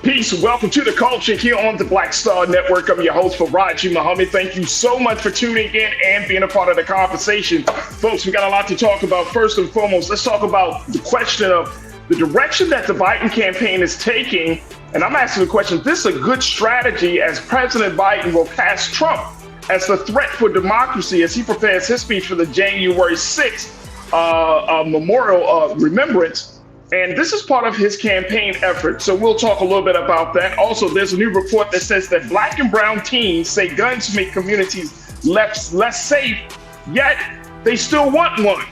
Peace. Welcome to the culture here on the Black Star Network. I'm your host, Farajii Muhammad. Thank you so much for tuning in and being a part of the conversation. Folks, we got a lot to talk about. First and foremost, let's talk about the question of the direction that the Biden campaign is taking. And I'm asking the question, is this a good strategy as President Biden will cast Trump as the threat for democracy as he prepares his speech for the January 6th memorial remembrance? And this is part of his campaign effort. So we'll talk a little bit about that. Also, there's a new report that says that Black and brown teens say guns make communities less safe, yet they still want one.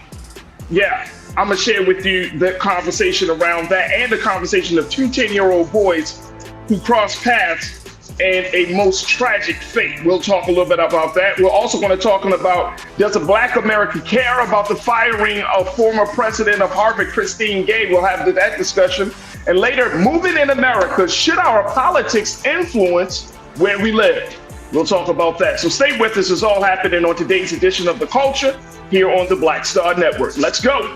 Yeah, I'm going to share with you the conversation around that and the conversation of two 10-year-old boys who crossed paths and a most tragic fate. We'll talk a little bit about that. We're also going to talk about, does a Black America care about the firing of former president of Harvard, Christine Gay? We'll have that discussion. And later, moving in America, should our politics influence where we live? We'll talk about that. So stay with us. It's all happening on today's edition of The Culture here on the Black Star Network. Let's go.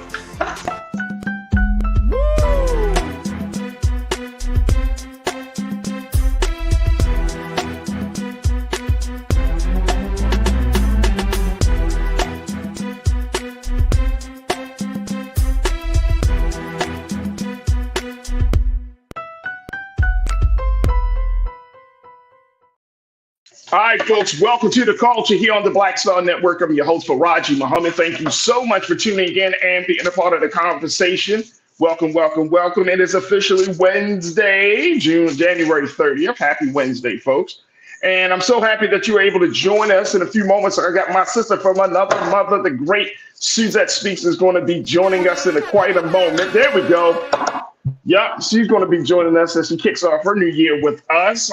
All right, folks, welcome to the culture here on the Black Star Network. I'm your host, Farajii Muhammad. Thank you so much for tuning in and being a part of the conversation. Welcome, welcome, welcome. It is officially Wednesday, January 30th. Happy Wednesday, folks. And I'm so happy that you were able to join us in a few moments. I got my sister from another mother, the great Suzette Speaks, is going to be joining us in quite a moment. There we go. Yep, she's going to be joining us as she kicks off her new year with us.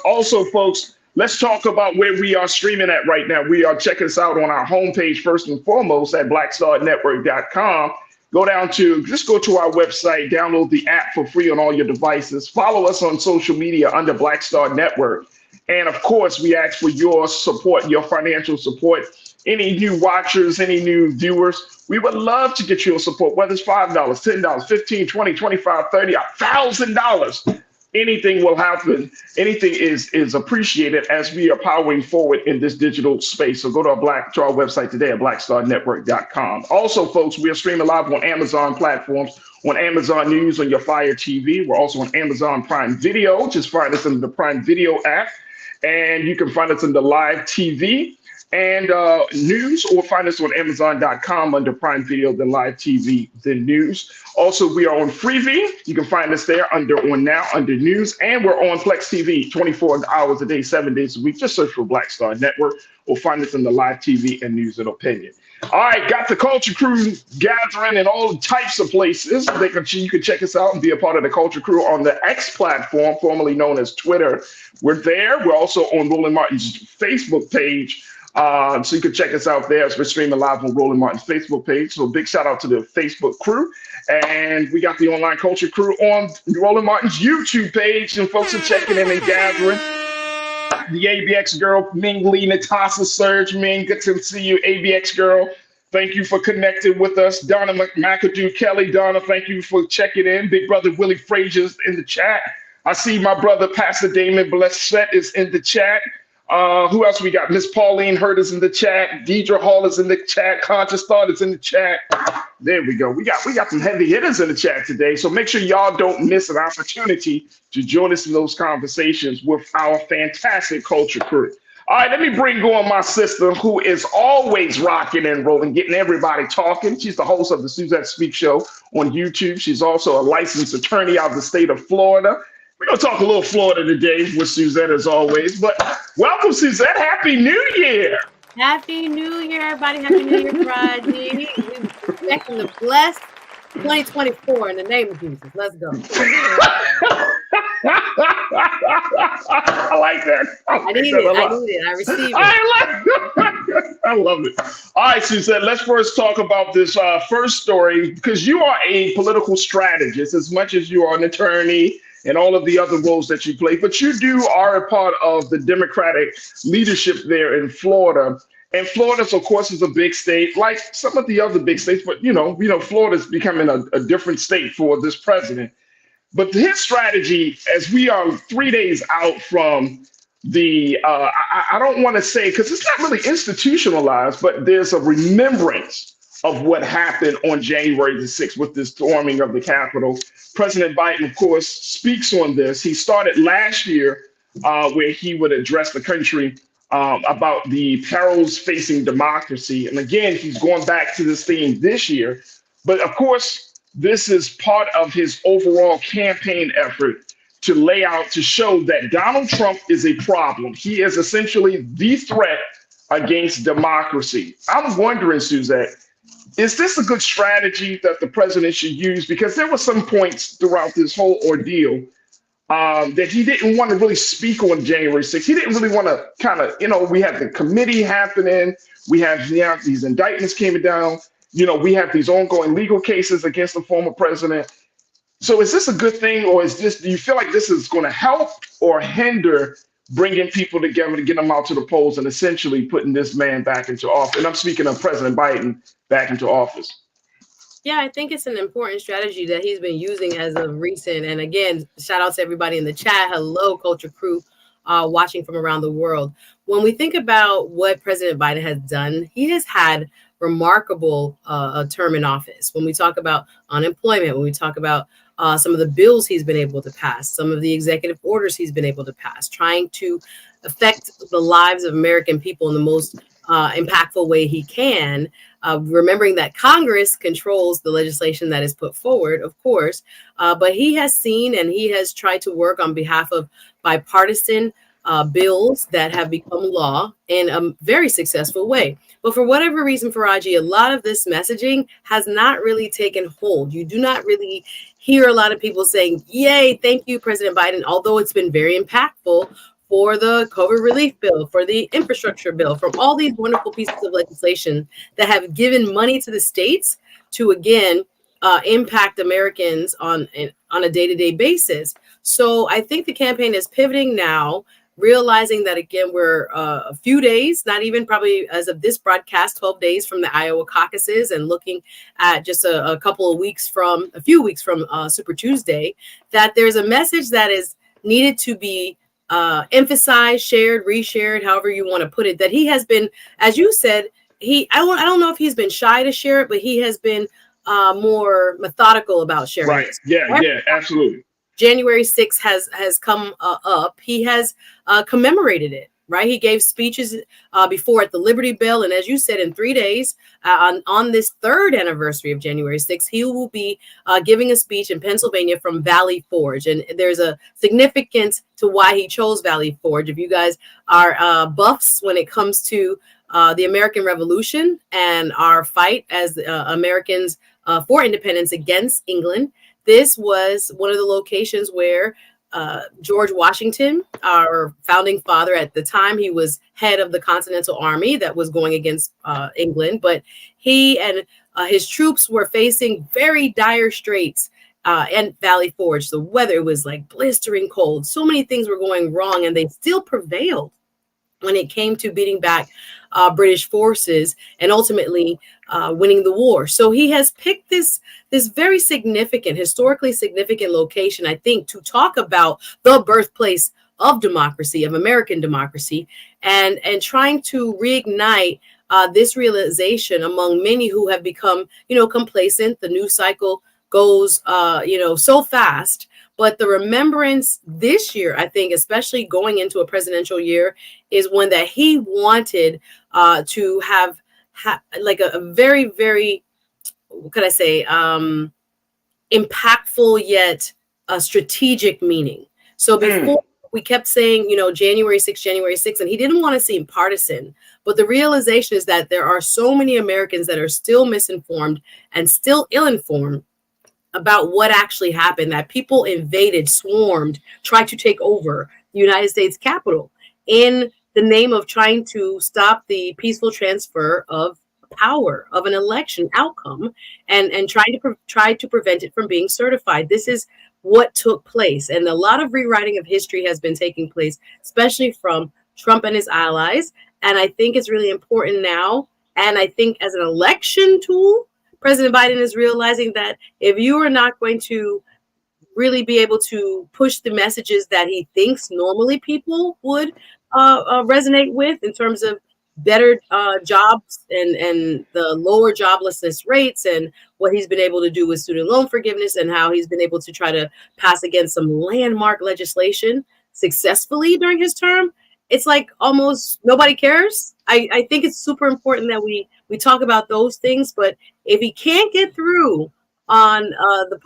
Also, folks, let's talk about where we are streaming at right now. We are checking us out on our homepage first and foremost at blackstarnetwork.com. Go to our website, download the app for free on all your devices. Follow us on social media under Black Star Network. And of course, we ask for your support, your financial support. Any new watchers, any new viewers, we would love to get your support, whether it's $5, $10, $15, $20, $25, $30, $1,000. Anything will happen. Anything is appreciated as we are powering forward in this digital space. So go to our website today at blackstarnetwork.com. Also, folks, we are streaming live on Amazon platforms, on Amazon News, on your Fire TV. We're also on Amazon Prime Video. Just find us in the Prime Video app. And you can find us in the live TV and news, or find us on Amazon.com under Prime Video, then live TV, then news. Also, we are on Freevee. You can find us there under news, and we're on Flex TV 24 hours a day, 7 days a week. Just search for Black Star Network, or find us in the live TV and news and opinion. All right, got the Culture Crew gathering in all types of places. You can check us out and be a part of the Culture Crew on the X platform, formerly known as Twitter. We're there. We're also on Roland Martin's Facebook page. So you can check us out there as we're streaming live on Roland Martin's Facebook page. So big shout out to the Facebook crew. And we got the Online Culture Crew on Roland Martin's YouTube page. And folks are checking in and gathering. The ABX girl, Ming Lee, Natasha, Serge, Ming, good to see you, ABX girl. Thank you for connecting with us. Donna McAdoo, Kelly, Donna, thank you for checking in. Big brother Willie Frazier's in the chat. I see my brother Pastor Damon Blessett is in the chat. Who else we got? Miss Pauline Hurt is in the chat. Deidre Hall is in the chat. Conscious Thought is in the chat. There we go. We got some heavy hitters in the chat today. So make sure y'all don't miss an opportunity to join us in those conversations with our fantastic culture crew. All right, let me bring on my sister, who is always rocking and rolling, getting everybody talking. She's the host of the Suzette Speak Show on YouTube. She's also a licensed attorney out of the state of Florida. We're going to talk a little Florida today with Suzette, as always. But welcome, Suzette. Happy New Year. Happy New Year, everybody. Happy New Year, Friday. We're expecting the blessed 2024 in the name of Jesus. Let's go. I like that. I need it. I received it. I love it. All right, Suzette, let's first talk about this first story, because you are a political strategist as much as you are an attorney and all of the other roles that you play. But you are a part of the Democratic leadership there in Florida. And Florida, of course, is a big state, like some of the other big states. But, Florida's becoming a different state for this president. But his strategy, as we are 3 days out from I don't want to say, because it's not really institutionalized, but there's a remembrance of what happened on January the 6th with this storming of the Capitol. President Biden, of course, speaks on this. He started last year where he would address the country about the perils facing democracy. And again, he's going back to this theme this year. But of course, this is part of his overall campaign effort to lay out, to show that Donald Trump is a problem. He is essentially the threat against democracy. I'm wondering, Suzette, is this a good strategy that the president should use? Because there were some points throughout this whole ordeal that he didn't want to really speak on January 6th. He didn't really want to kind of, we have the committee happening. We have these indictments came down. We have these ongoing legal cases against the former president. So is this a good thing, or do you feel like this is going to help or hinder bringing people together to get them out to the polls and essentially putting this man back into office? And I'm speaking of President Biden back into office. Yeah, I think it's an important strategy that he's been using as of recent. And again, shout out to everybody in the chat. Hello, Culture Crew, watching from around the world. When we think about what President Biden has done, he has had remarkable term in office. When we talk about unemployment, when we talk about some of the bills he's been able to pass, some of the executive orders he's been able to pass, trying to affect the lives of American people in the most impactful way he can, remembering that Congress controls the legislation that is put forward, of course, but he has seen and he has tried to work on behalf of bipartisan bills that have become law in a very successful way. But for whatever reason, Farajii, a lot of this messaging has not really taken hold. You do not really hear a lot of people saying, yay, thank you, President Biden, although it's been very impactful for the COVID relief bill, for the infrastructure bill, from all these wonderful pieces of legislation that have given money to the states to, again, impact Americans on a day-to-day basis. So I think the campaign is pivoting now, realizing that, again, we're a few days, not even probably as of this broadcast, 12 days from the Iowa caucuses, and looking at just a few weeks from Super Tuesday, that there's a message that is needed to be emphasized, shared, reshared, however you want to put it, that he has been, as you said, I don't know if he's been shy to share it, but he has been more methodical about sharing right. it. Yeah, absolutely. January 6th has come up. He has commemorated it, right? He gave speeches before at the Liberty Bell. And as you said, in 3 days, on this third anniversary of January 6th, he will be giving a speech in Pennsylvania from Valley Forge. And there's a significance to why he chose Valley Forge. If you guys are buffs when it comes to the American Revolution and our fight as Americans for independence against England, this was one of the locations where George Washington, our founding father at the time, he was head of the Continental Army that was going against England, but he and his troops were facing very dire straits and Valley Forge. The weather was like blistering cold. So many things were going wrong, and they still prevailed when it came to beating back British forces and ultimately winning the war. So he has picked this very significant, historically significant location, I think, to talk about the birthplace of democracy, of American democracy, and trying to reignite this realization among many who have become, complacent. The news cycle goes, so fast. But the remembrance this year, I think, especially going into a presidential year, is one that he wanted to have like a very, very, what could I say, impactful yet strategic meaning. So before we kept saying, January 6th, and he didn't want to seem partisan. But the realization is that there are so many Americans that are still misinformed and still ill-informed about what actually happened, that people invaded, swarmed, tried to take over the United States Capitol in the name of trying to stop the peaceful transfer of power, of an election outcome, and try to prevent it from being certified. This is what took place. And a lot of rewriting of history has been taking place, especially from Trump and his allies. And I think it's really important now. And I think as an election tool, President Biden is realizing that if you are not going to really be able to push the messages that he thinks normally people would resonate with in terms of better jobs and the lower joblessness rates, and what he's been able to do with student loan forgiveness, and how he's been able to try to pass against some landmark legislation successfully during his term. It's like almost nobody cares. I think it's super important that we talk about those things, but if he can't get through on the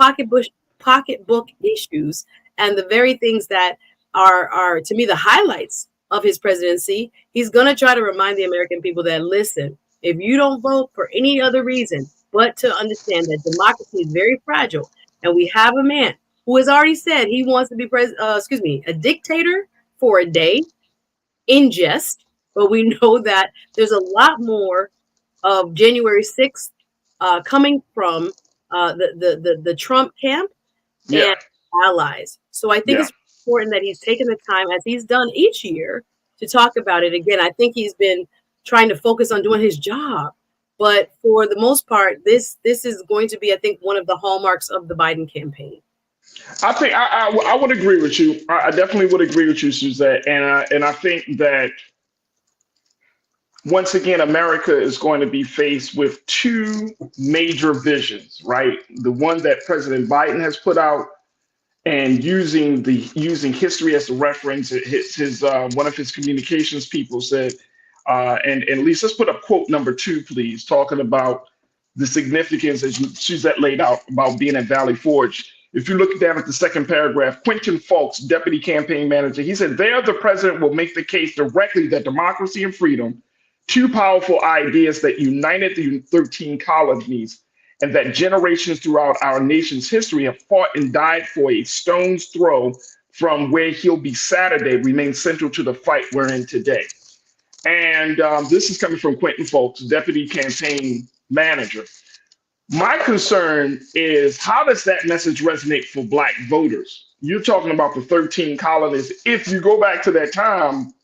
pocketbook issues and the very things that are to me the highlights of his presidency, he's going to try to remind the American people that, listen, if you don't vote for any other reason but to understand that democracy is very fragile, and we have a man who has already said he wants to be a dictator for a day, in jest, but we know that there's a lot more of January 6th coming from the Trump camp Yeah, and allies. So I think yeah. it's important that he's taken the time, as he's done each year, to talk about it again. I think he's been trying to focus on doing his job, but for the most part, this is going to be, I think, one of the hallmarks of the Biden campaign. I think I would agree with you. I definitely would agree with you, Suzette. And I think that once again, America is going to be faced with two major visions, right? The one that President Biden has put out, and using history as a reference. His one of his communications people said, and Lisa, let's put up quote number two, please, talking about the significance as Suzette laid out about being at Valley Forge. If you look down at the second paragraph, Quentin Fulks, deputy campaign manager, he said, there the president will make the case directly that democracy and freedom, two powerful ideas that united the 13 colonies, and that generations throughout our nation's history have fought and died for a stone's throw from where he'll be Saturday, remain central to the fight we're in today. And this is coming from Quentin Fulks, deputy campaign manager. My concern is, how does that message resonate for Black voters? You're talking about the 13 colonies. If you go back to that time,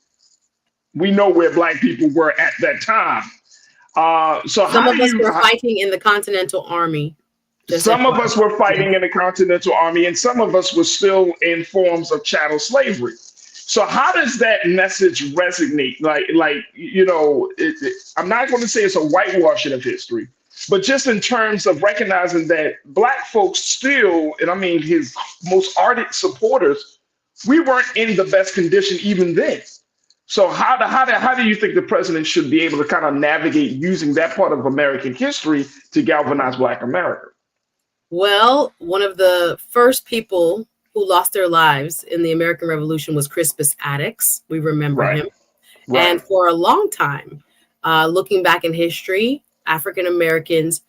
we know where Black people were at that time. So Some how of do us you? were fighting in the Continental Army. Just Some of FYI. us were fighting in the Continental Army, and some of us were still in forms of chattel slavery. So how does that message resonate? I'm not going to say it's a whitewashing of history, but just in terms of recognizing that Black folks still, and I mean his most ardent supporters, we weren't in the best condition even then. So how do you think the president should be able to kind of navigate using that part of American history to galvanize Black America? Well, one of the first people who lost their lives in the American Revolution was Crispus Attucks. We remember Right, him. right. And for a long time, looking back in history, African Americans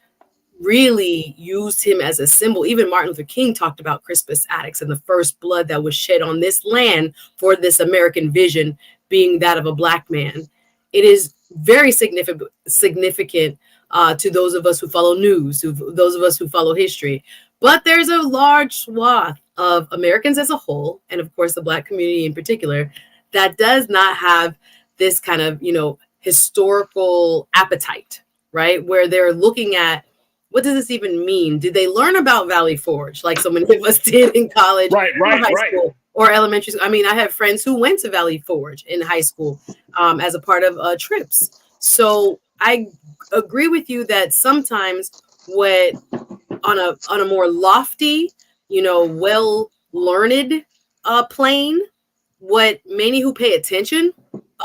really used him as a symbol. Even Martin Luther King talked about Crispus Attucks and the first blood that was shed on this land for this American vision being that of a Black man. It is very significant to those of us who follow news, those of us who follow history. But there's a large swath of Americans as a whole, and of course the Black community in particular, that does not have this kind of, historical appetite, right? Where they're looking at, what does this even mean? Did they learn about Valley Forge like so many of us did in college Right, or right, high right. school or elementary school? I mean, I have friends who went to Valley Forge in high school as a part of trips. So I agree with you that sometimes what on a more lofty, well learned plane, what many who pay attention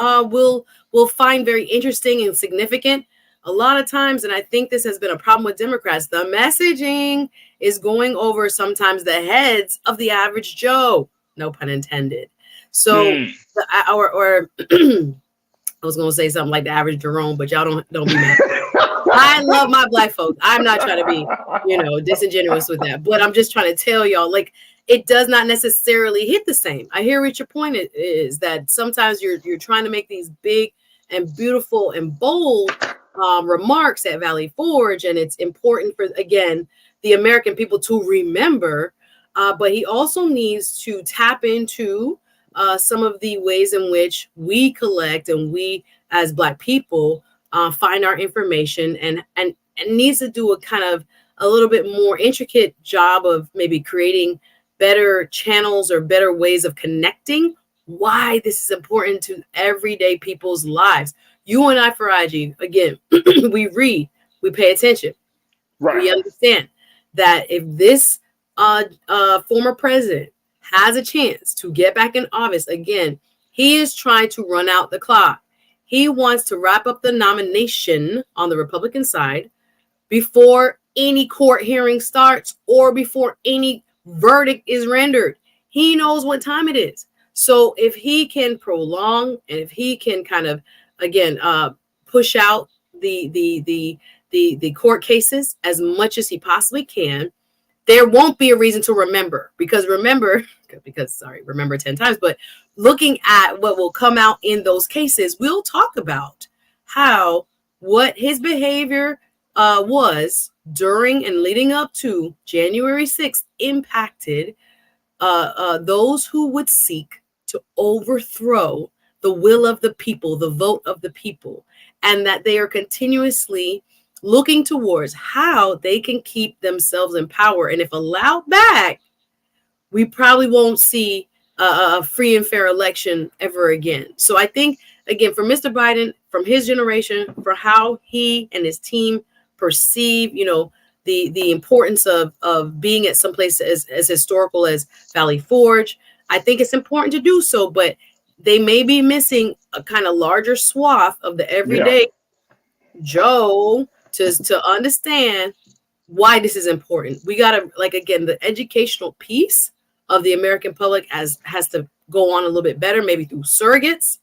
will find very interesting and significant. A lot of times, and I think this has been a problem with Democrats, the messaging is going over sometimes the heads of the average Joe, no pun intended. So, Hmm. or I was gonna say something like the average Jerome, but y'all don't be mad. I love my Black folks. I'm not trying to be, disingenuous with that, but I'm just trying to tell y'all, like, it does not necessarily hit the same. I hear what your point is, that sometimes you're trying to make these big and beautiful and bold remarks at Valley Forge, and it's important for, again, the American people to remember. But he also needs to tap into some of the ways in which we collect and we as Black people find our information, and needs to do a kind of a little bit more intricate job of maybe creating better channels or better ways of connecting why this is important to everyday people's lives. You and I, Farajii, again, we read, we pay attention. Right. We understand that if this former president has a chance to get back in office again, he is trying to run out the clock. He wants to wrap up the nomination on the Republican side before any court hearing starts or before any verdict is rendered. He knows what time it is. So if he can prolong and if he can kind of, again, push out the court cases as much as he possibly can, there won't be a reason to remember remember 10 times, but looking at what will come out in those cases, we'll talk about how what his behavior was during and leading up to January 6th impacted those who would seek to overthrow the will of the people, the vote of the people, and that they are continuously looking towards how they can keep themselves in power. And if allowed back, we probably won't see a free and fair election ever again. So I think, again, for Mr. Biden, from his generation, for how he and his team perceive, the importance of being at some place as historical as Valley Forge, I think it's important to do so, but they may be missing a kind of larger swath of the everyday Joe to understand why this is important. We got to, again, the educational piece of the American public has to go on a little bit better, maybe through surrogates,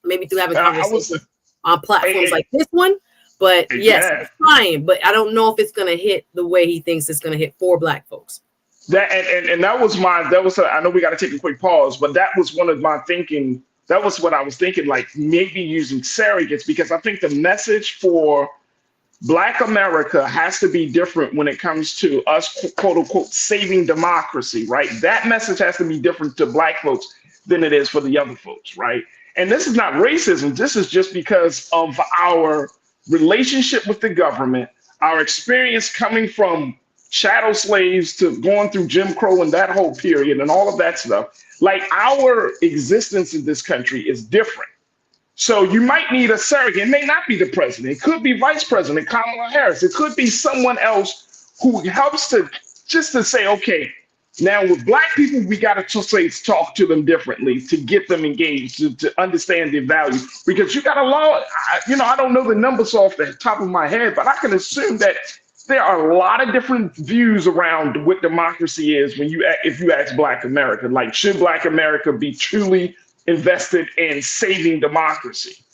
maybe through having conversations on platforms like this one. But yes, it's fine. But I don't know if it's going to hit the way he thinks it's going to hit for Black folks. I know we got to take a quick pause, but that was one of my thinking. That was what I was thinking, like maybe using surrogates, because I think the message for Black America has to be different when it comes to us, quote unquote, saving democracy, right? That message has to be different to Black folks than it is for the other folks, right? And this is not racism. This is just because of our relationship with the government, our experience coming from chattel slaves to going through Jim Crow and that whole period and all of that stuff. Like, our existence in this country is different. So you might need a surrogate. It may not be the president. It could be Vice President Kamala Harris. It could be someone else who helps to say, okay, now with Black people, we got to talk to them differently to get them engaged, to understand their value. Because you got a lot, I don't know the numbers off the top of my head, but I can assume that there are a lot of different views around what democracy is if you ask Black America. Like, should Black America be truly invested in saving democracy?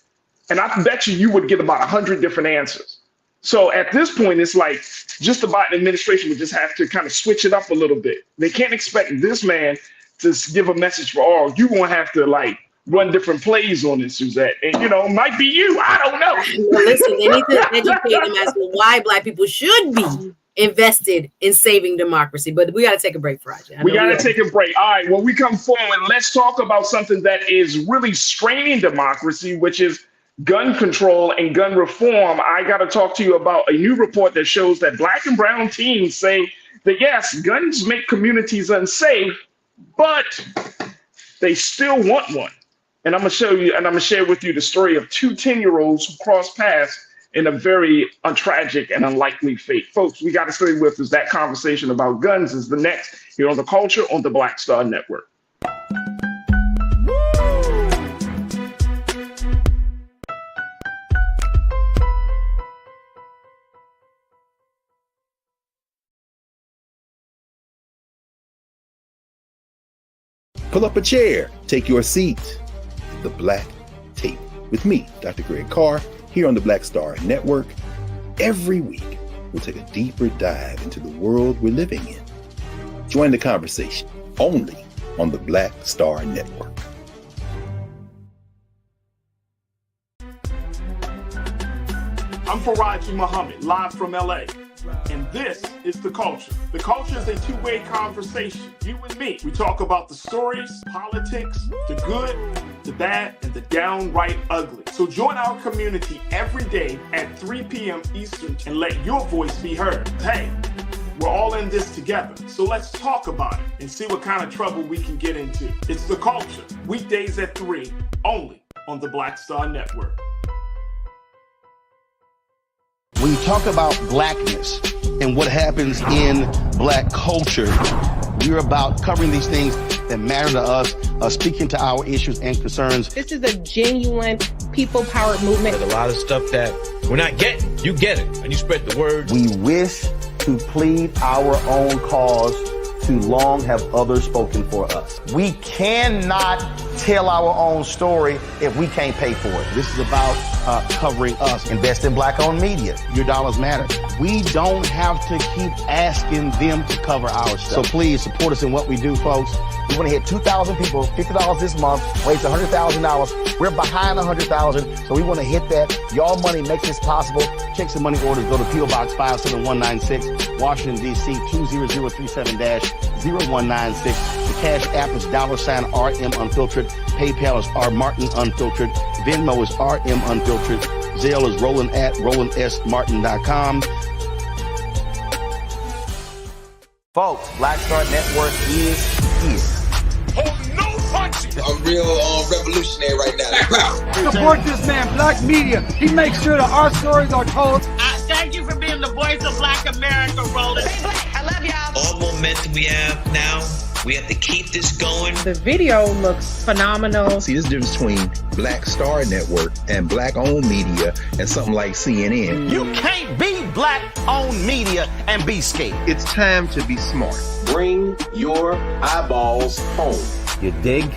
And I bet you would get about 100 different answers. So at this point, it's like just the Biden administration would just have to kind of switch it up a little bit. They can't expect this man to give a message for all. You won't have to run different plays on this, Suzette. And, it might be you. I don't know. Well, listen, they need to educate them as to why Black people should be invested in saving democracy. But we got to take a break, Farajii. We got to take a break. All right. When we come forward, let's talk about something that is really straining democracy, which is gun control and gun reform. I got to talk to you about a new report that shows that Black and brown teens say that, yes, guns make communities unsafe, but they still want one. And I'm going to show you, and I'm going to share with you the story of two 10-year-olds who crossed paths in a very tragic and unlikely fate. Folks, we got to stay with us. That conversation about guns is the next here on The Culture on the Black Star Network. Pull up a chair, take your seat. The Black Tape with me, Dr. Greg Carr, here on the Black Star Network. Every week, we'll take a deeper dive into the world we're living in. Join the conversation only on the Black Star Network. I'm Farajii Muhammad, live from LA. And this is The Culture. The Culture is a two-way conversation. You and me. We talk about the stories, politics, the good, the bad, and the downright ugly. So join our community every day at 3 p.m. Eastern and let your voice be heard. Hey, we're all in in this together. So let's talk about it and see what kind of trouble we can get into. It's The Culture, weekdays at 3, only on the Black Star Network. When you talk about blackness and what happens in black culture, we're about covering these things that matter to us, speaking to our issues and concerns. This is a genuine people-powered movement. There's a lot of stuff that we're not getting. You get it, and you spread the word. We wish to plead our own cause. Too long have others spoken for us. We cannot tell our own story if we can't pay for it. This is about covering us. Invest in black-owned media. Your dollars matter. We don't have to keep asking them to cover our stuff. So please support us in what we do, folks. We want to hit 2,000 people, $50 this month, raise $100,000. We're behind 100,000, so we want to hit that. Y'all money makes this possible. Checks and money orders go to P.O. Box 57196, Washington, D.C. 20037-0196. The Cash App is $RM Unfiltered. PayPal is R Martin Unfiltered. Venmo is RM Unfiltered. Zelle is roland@rolandsmartin.com. Folks, Black Star Network is here. Hold no punches! I'm real revolutionary right now. Support this man, Black Media. He makes sure that our stories are told. Thank you for being the voice of Black America, Roland. I love y'all. All momentum we have now, we have to keep this going. The video looks phenomenal. See, this difference between Black Star Network and black-owned media and something like CNN. You can't be black-owned media and be scared. It's time to be smart. Bring your eyeballs home. You dig?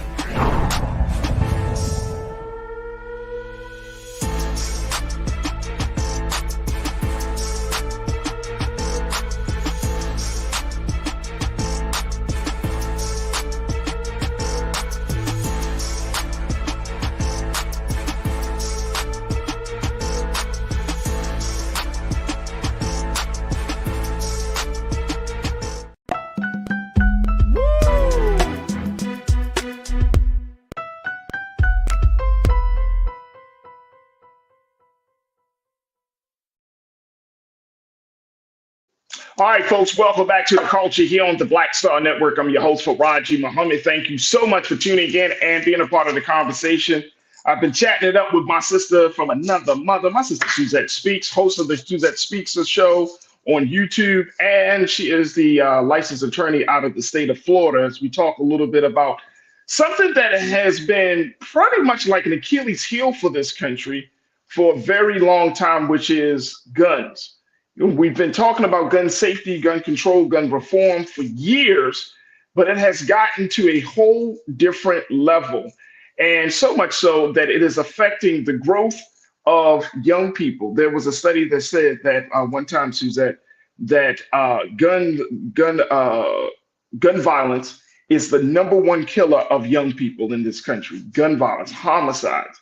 All right, folks, welcome back to The Culture here on the Black Star Network. I'm your host, Farajii Muhammad. Thank you so much for tuning in and being a part of the conversation. I've been chatting it up with my sister from another mother, my sister Suzette Speaks, host of the Suzette Speaks show on YouTube, and she is the licensed attorney out of the state of Florida, as we talk a little bit about something that has been pretty much like an Achilles heel for this country for a very long time, which is guns. We've been talking about gun safety, gun control, gun reform for years, but it has gotten to a whole different level. And so much so that it is affecting the growth of young people. There was a study that said that one time, Suzette, that gun violence is the #1 killer of young people in this country. Gun violence, homicides.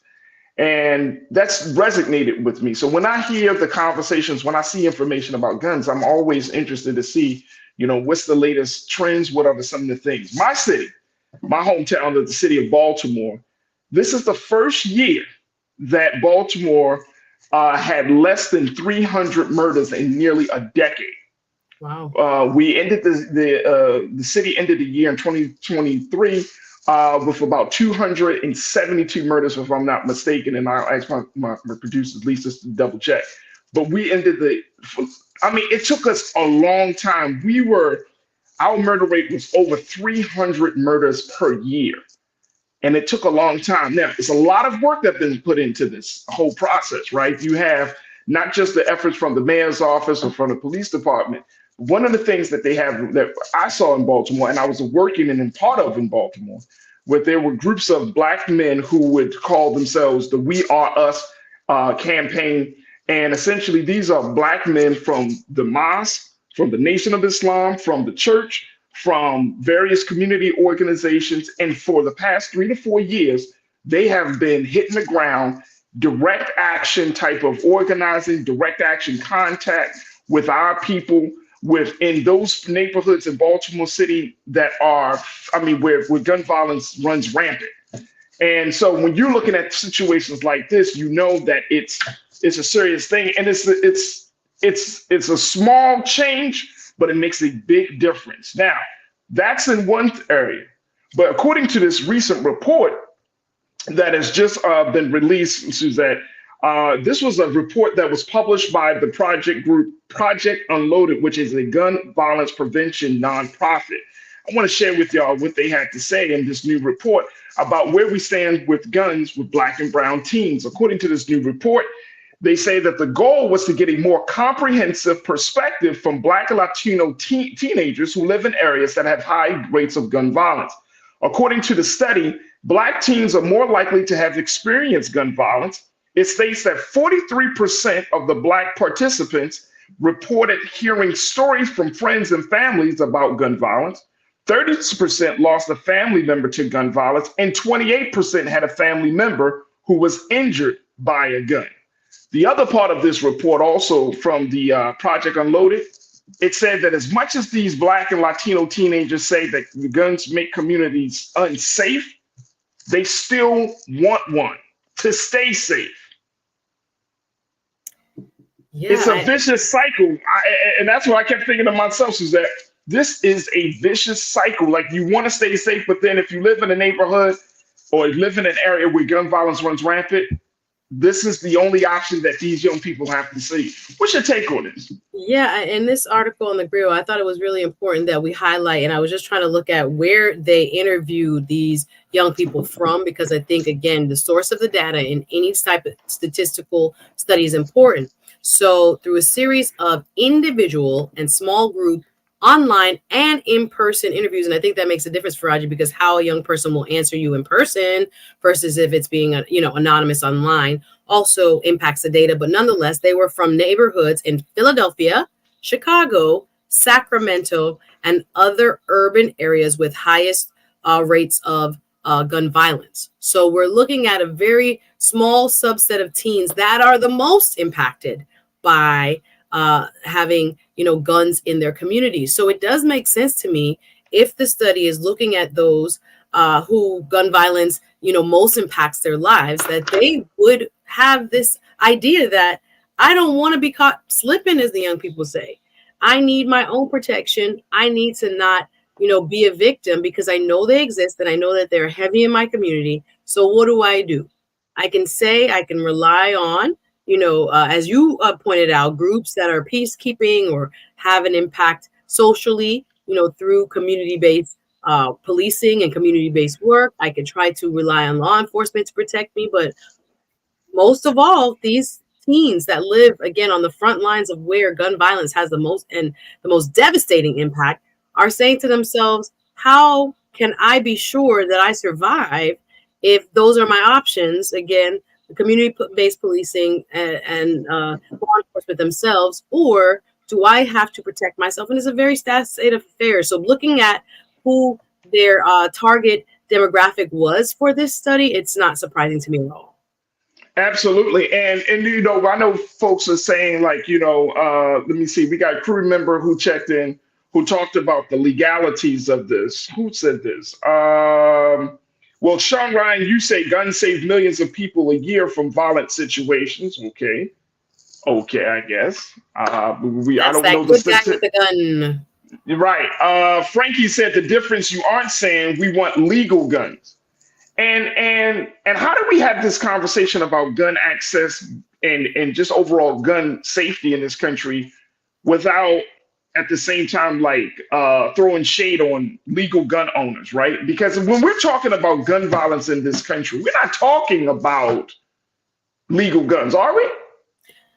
And that's resonated with me. So when I hear the conversations, when I see information about guns, I'm always interested to see, what's the latest trends? What are some of the things? My city, my hometown of the city of Baltimore, this is the first year that Baltimore had less than 300 murders in nearly a decade. Wow. We ended the city ended the year in 2023 with about 272 murders, if I'm not mistaken, and I'll ask my producers, Lisa, to double check. But we ended it took us a long time. Our murder rate was over 300 murders per year. And it took a long time. Now, it's a lot of work that's been put into this whole process, right? You have not just the efforts from the mayor's office or from the police department. One of the things that they have that I saw in Baltimore, and I was working and part of in Baltimore, where there were groups of Black men who would call themselves the We Are Us campaign. And essentially, these are Black men from the mosque, from the Nation of Islam, from the church, from various community organizations. And for the past 3 to 4 years, they have been hitting the ground, direct action type of organizing, direct action contact with our people within those neighborhoods in Baltimore City that are, where gun violence runs rampant. And so when you're looking at situations like this, you know that it's a serious thing, and it's a small change, but it makes a big difference. Now, that's in one area. But according to this recent report that has just been released, Suzette, this was a report that was published by the project group Project Unloaded, which is a gun violence prevention nonprofit. I want to share with y'all what they had to say in this new report about where we stand with guns with Black and brown teens. According to this new report, they say that the goal was to get a more comprehensive perspective from Black and Latino teenagers who live in areas that have high rates of gun violence. According to the study, Black teens are more likely to have experienced gun violence. It states that 43% of the Black participants reported hearing stories from friends and families about gun violence. 30% lost a family member to gun violence, and 28% had a family member who was injured by a gun. The other part of this report, also from the Project Unloaded, it said that as much as these Black and Latino teenagers say that the guns make communities unsafe, they still want one to stay safe. Yeah, it's a vicious cycle. And that's what I kept thinking to myself, is that this is a vicious cycle. Like, you want to stay safe, but then if you live in a neighborhood or live in an area where gun violence runs rampant, this is the only option that these young people have to see. What's your take on this? Yeah, in this article on the Grill, I thought it was really important that we highlight, and I was just trying to look at where they interviewed these young people from, because I think, again, the source of the data in any type of statistical study is important. So through a series of individual and small group online and in-person interviews, and I think that makes a difference, Farajii, because how a young person will answer you in person versus if it's being anonymous online also impacts the data. But nonetheless, they were from neighborhoods in Philadelphia, Chicago, Sacramento, and other urban areas with highest rates of gun violence. So we're looking at a very small subset of teens that are the most impacted by having guns in their communities. So it does make sense to me, if the study is looking at those who gun violence most impacts their lives, that they would have this idea that I don't want to be caught slipping, as the young people say. I need my own protection. I need to not be a victim, because I know they exist and I know that they're heavy in my community. So what do? I can say I can rely on as you pointed out, groups that are peacekeeping or have an impact socially, through community-based policing and community-based work. I can try to rely on law enforcement to protect me. But most of all, these teens that live, again, on the front lines of where gun violence has the most devastating impact are saying to themselves, how can I be sure that I survive if those are my options? Again, community-based policing and law enforcement themselves, or do I have to protect myself? And it's a very sad state of affairs. So looking at who their target demographic was for this study, it's not surprising to me at all. Absolutely. And I know folks are saying, like, let me see, we got a crew member who checked in, who talked about the legalities of this. Who said this? Well, Sean Ryan, you say guns save millions of people a year from violent situations. Okay, I guess. I don't know the statistics. The gun. You're right. Frankie said the difference, you aren't saying we want legal guns. And how do we have this conversation about gun access and just overall gun safety in this country without at the same time, like, throwing shade on legal gun owners, right? Because when we're talking about gun violence in this country, we're not talking about legal guns, are we?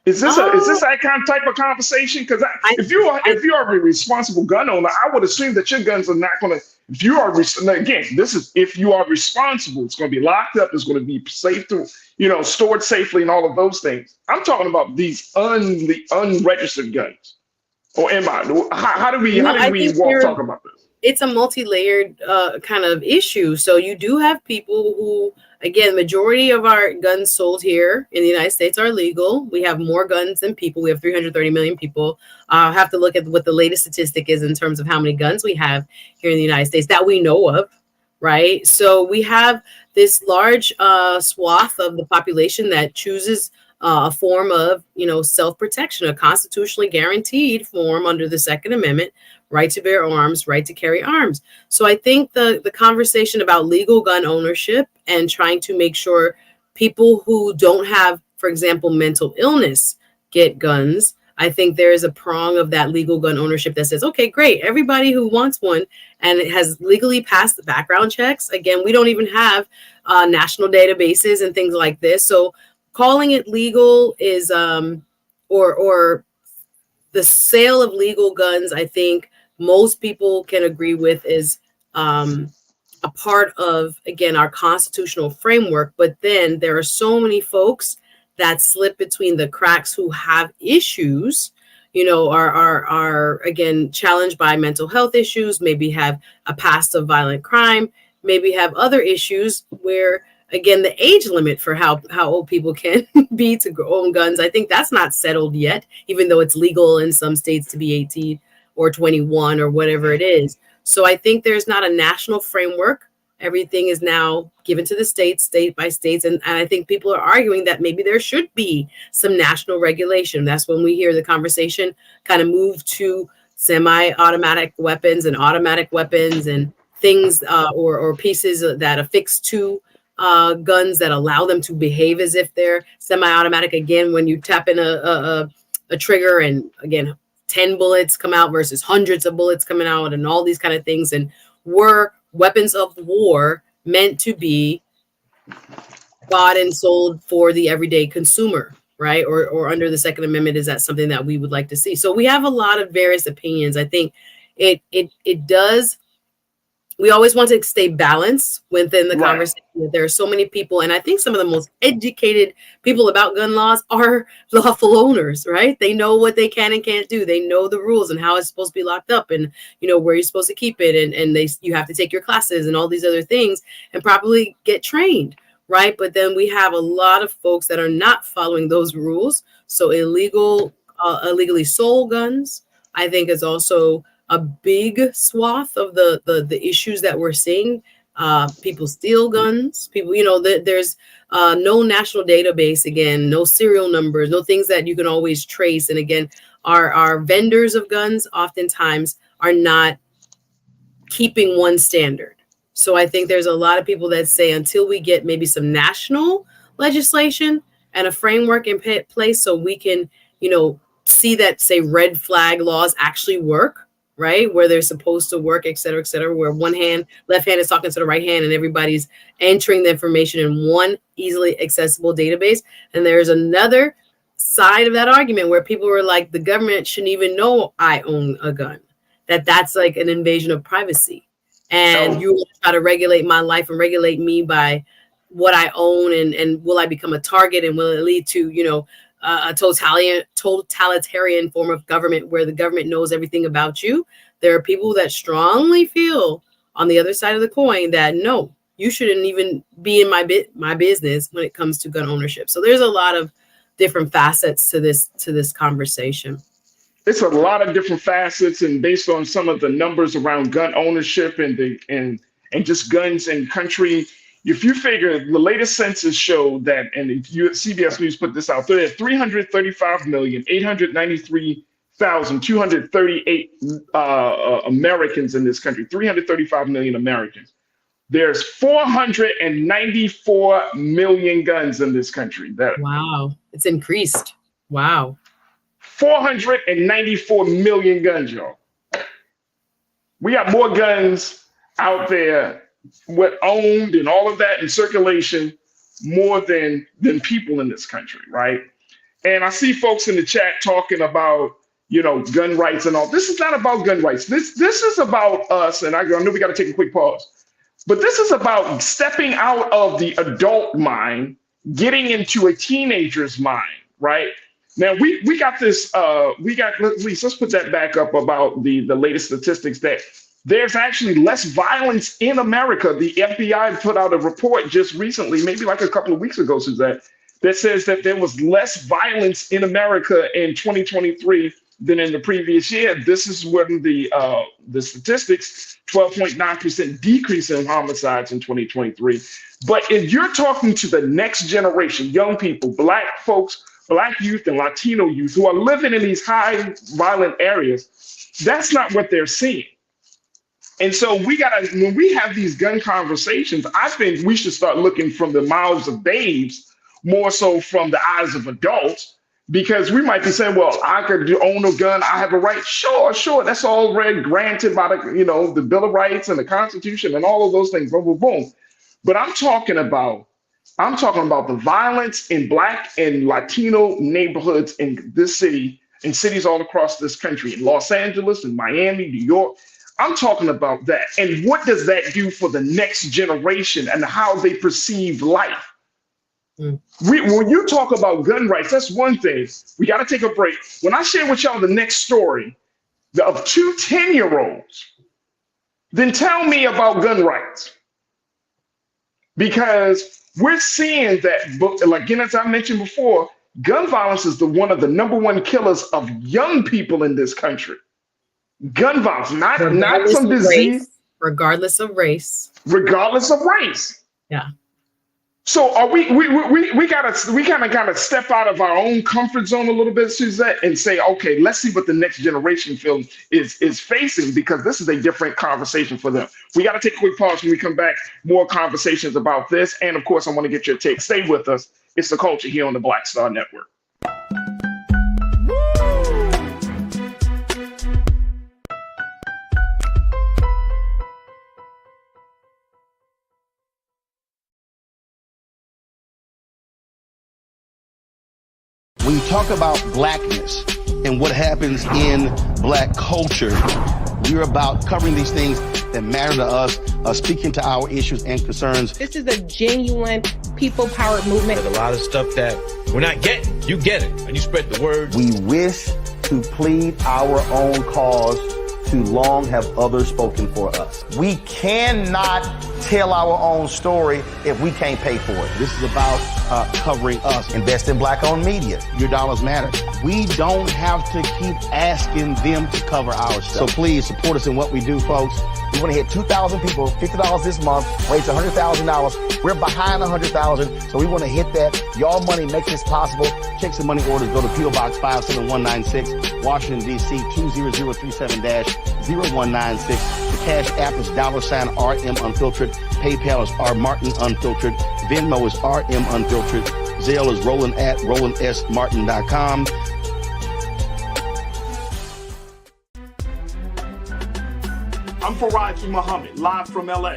Is this that kind of type of conversation? Because if you are a responsible gun owner, I would assume that your guns are not going to. If you are if you are responsible, it's going to be locked up. It's going to be safe to stored safely and all of those things. I'm talking about these unregistered guns. Or am I? How do we talk about this? It's a multi-layered kind of issue. So you do have people who, again, majority of our guns sold here in the United States are legal. We have more guns than people. We have 330 million people. I have to look at what the latest statistic is in terms of how many guns we have here in the United States that we know of, right? So we have this large swath of the population that chooses a form of, self-protection, a constitutionally guaranteed form under the Second Amendment, right to bear arms, right to carry arms. So I think the conversation about legal gun ownership and trying to make sure people who don't have, for example, mental illness get guns. I think there is a prong of that legal gun ownership that says, okay, great. Everybody who wants one and it has legally passed the background checks. Again, we don't even have national databases and things like this. So calling it legal is, or the sale of legal guns, I think most people can agree with is a part of, again, our constitutional framework. But then there are so many folks that slip between the cracks who have issues, are again challenged by mental health issues, maybe have a past of violent crime, maybe have other issues where, again, the age limit for how old people can be to own guns, I think that's not settled yet, even though it's legal in some states to be 18 or 21 or whatever it is. So I think there's not a national framework. Everything is now given to the states, state by states. And I think people are arguing that maybe there should be some national regulation. That's when we hear the conversation kind of move to semi-automatic weapons and automatic weapons and things or pieces that affix to guns that allow them to behave as if they're semi-automatic. Again, when you tap in a trigger and, again, 10 bullets come out versus hundreds of bullets coming out and all these kind of things. And were weapons of war meant to be bought and sold for the everyday consumer, right? Or under the Second Amendment, is that something that we would like to see? So we have a lot of various opinions. I think it does. We always want to stay balanced within the conversation. There are so many people, and I think some of the most educated people about gun laws are lawful owners, right? They know what they can and can't do. They know the rules and how it's supposed to be locked up and, where you're supposed to keep it. And you have to take your classes and all these other things and properly get trained, right? But then we have a lot of folks that are not following those rules. So illegally sold guns, I think, is also a big swath of the issues that we're seeing. People steal guns. People, there's no national database, again, no serial numbers, no things that you can always trace. And again, our vendors of guns oftentimes are not keeping one standard. So I think there's a lot of people that say until we get maybe some national legislation and a framework in place so we can, see that, say, red flag laws actually work, right? Where they're supposed to work, et cetera, where left hand is talking to the right hand and everybody's entering the information in one easily accessible database. And there's another side of that argument where people were like, the government shouldn't even know I own a gun, that's like an invasion of privacy. And you will try to regulate my life and regulate me by what I own. And will I become a target, and will it lead to, a totalitarian form of government where the government knows everything about you? There are people that strongly feel on the other side of the coin that no, you shouldn't even be in my business when it comes to gun ownership. So there's a lot of different facets to this conversation. It's a lot of different facets, and based on some of the numbers around gun ownership and just guns in country. If you figure the latest census showed that, and CBS News put this out, there are 335,893,238 Americans in this country, 335 million Americans. There's 494 million guns in this country. Wow, it's increased. Wow. 494 million guns, y'all. We got more guns out there, what owned and all of that in circulation, more than people in this country, right? And I see folks in the chat talking about, gun rights and all. This is not about gun rights. This is about us, and I know we got to take a quick pause, but this is about stepping out of the adult mind, getting into a teenager's mind, right? Now we got this. Let's put that back up about the latest statistics that there's actually less violence in America. The FBI put out a report just recently, maybe like a couple of weeks ago, Suzette, that says that there was less violence in America in 2023 than in the previous year. This is when the statistics, 12.9% decrease in homicides in 2023. But if you're talking to the next generation, young people, Black folks, Black youth and Latino youth who are living in these high violent areas, that's not what they're seeing. And so when we have these gun conversations, I think we should start looking from the mouths of babes more so from the eyes of adults, because we might be saying, well, I could own a gun, I have a right. Sure, that's all granted by the Bill of Rights and the Constitution and all of those things, boom, boom, boom. But I'm talking about the violence in Black and Latino neighborhoods in this city, in cities all across this country, in Los Angeles, in Miami, New York. I'm talking about that. And what does that do for the next generation and how they perceive life? When you talk about gun rights, that's one thing. We got to take a break. When I share with y'all the next story of two 10-year-olds, then tell me about gun rights. Because we're seeing that, again, as I mentioned before, gun violence is one of the number one killers of young people in this country. Gun violence, not some disease. Regardless of race. Regardless of race. Yeah. So are we gotta step out of our own comfort zone a little bit, Suzette, and say, okay, let's see what the next generation is facing, because this is a different conversation for them. We got to take a quick pause. When we come back, more conversations about this. And of course, I want to get your take. Stay with us. It's The Culture here on the Black Star Network. When you talk about Blackness and what happens in Black culture, we're about covering these things that matter to us, speaking to our issues and concerns. This is a genuine people-powered movement. There's a lot of stuff that we're not getting. You get it, and you spread the word. We wish to plead our own cause. Too long have others spoken for us. We cannot tell our own story if we can't pay for it. This is about covering us. Invest in Black-owned media. Your dollars matter. We don't have to keep asking them to cover our stuff. So please support us in what we do, folks. We want to hit 2,000 people, $50 this month, raise $100,000. We're behind 100,000, so we want to hit that. Y'all money makes this possible. Check some money orders. Go to P.O. Box 57196, Washington, D.C. 20037-0196. The Cash App is $RM Unfiltered. PayPal is R Martin Unfiltered. Venmo is RM Unfiltered. Zelle is Roland@RolandSMartin.com. I'm Farajii Muhammad, live from LA.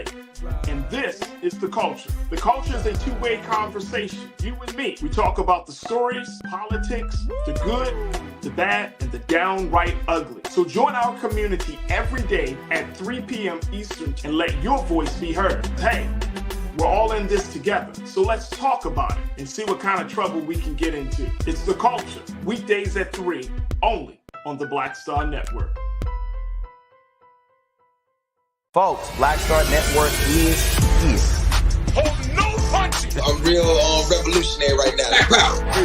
And this is The Culture. The Culture is a two-way conversation. You and me. We talk about the stories, politics, the good, the bad, and the downright ugly. So join our community every day at 3 p.m. Eastern and let your voice be heard. Hey, we're all in this together. So let's talk about it and see what kind of trouble we can get into. It's The Culture, weekdays at 3, only on the Black Star Network. Folks, Black Star Network is here. Oh, no punching! I'm real revolutionary right now.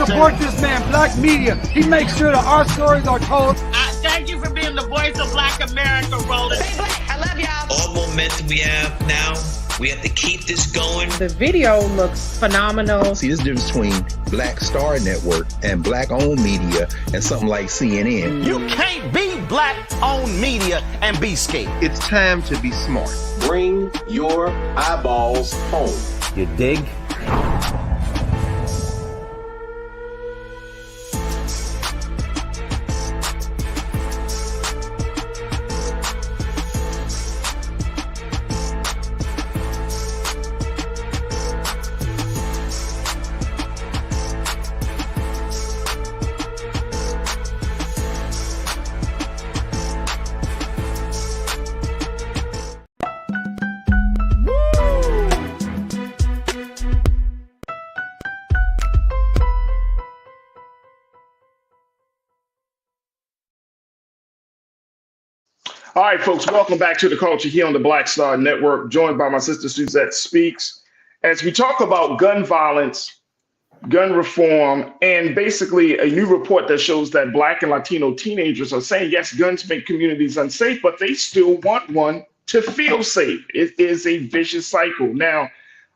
Support this man, Black Media. He makes sure that our stories are told. Thank you for being the voice of Black America, Roland. Stay Black. I love y'all. All momentum we have now, we have to keep this going. The video looks phenomenal. See, this difference between Black Star Network and Black-owned media and something like CNN. You can't be Black-owned media and be scared. It's time to be smart. Bring your eyeballs home. You dig? All right, folks, welcome back to The Culture here on the Black Star Network, joined by my sister Suzette Speaks. As we talk about gun violence, gun reform, and basically a new report that shows that Black and Latino teenagers are saying, yes, guns make communities unsafe, but they still want one to feel safe. It is a vicious cycle. Now,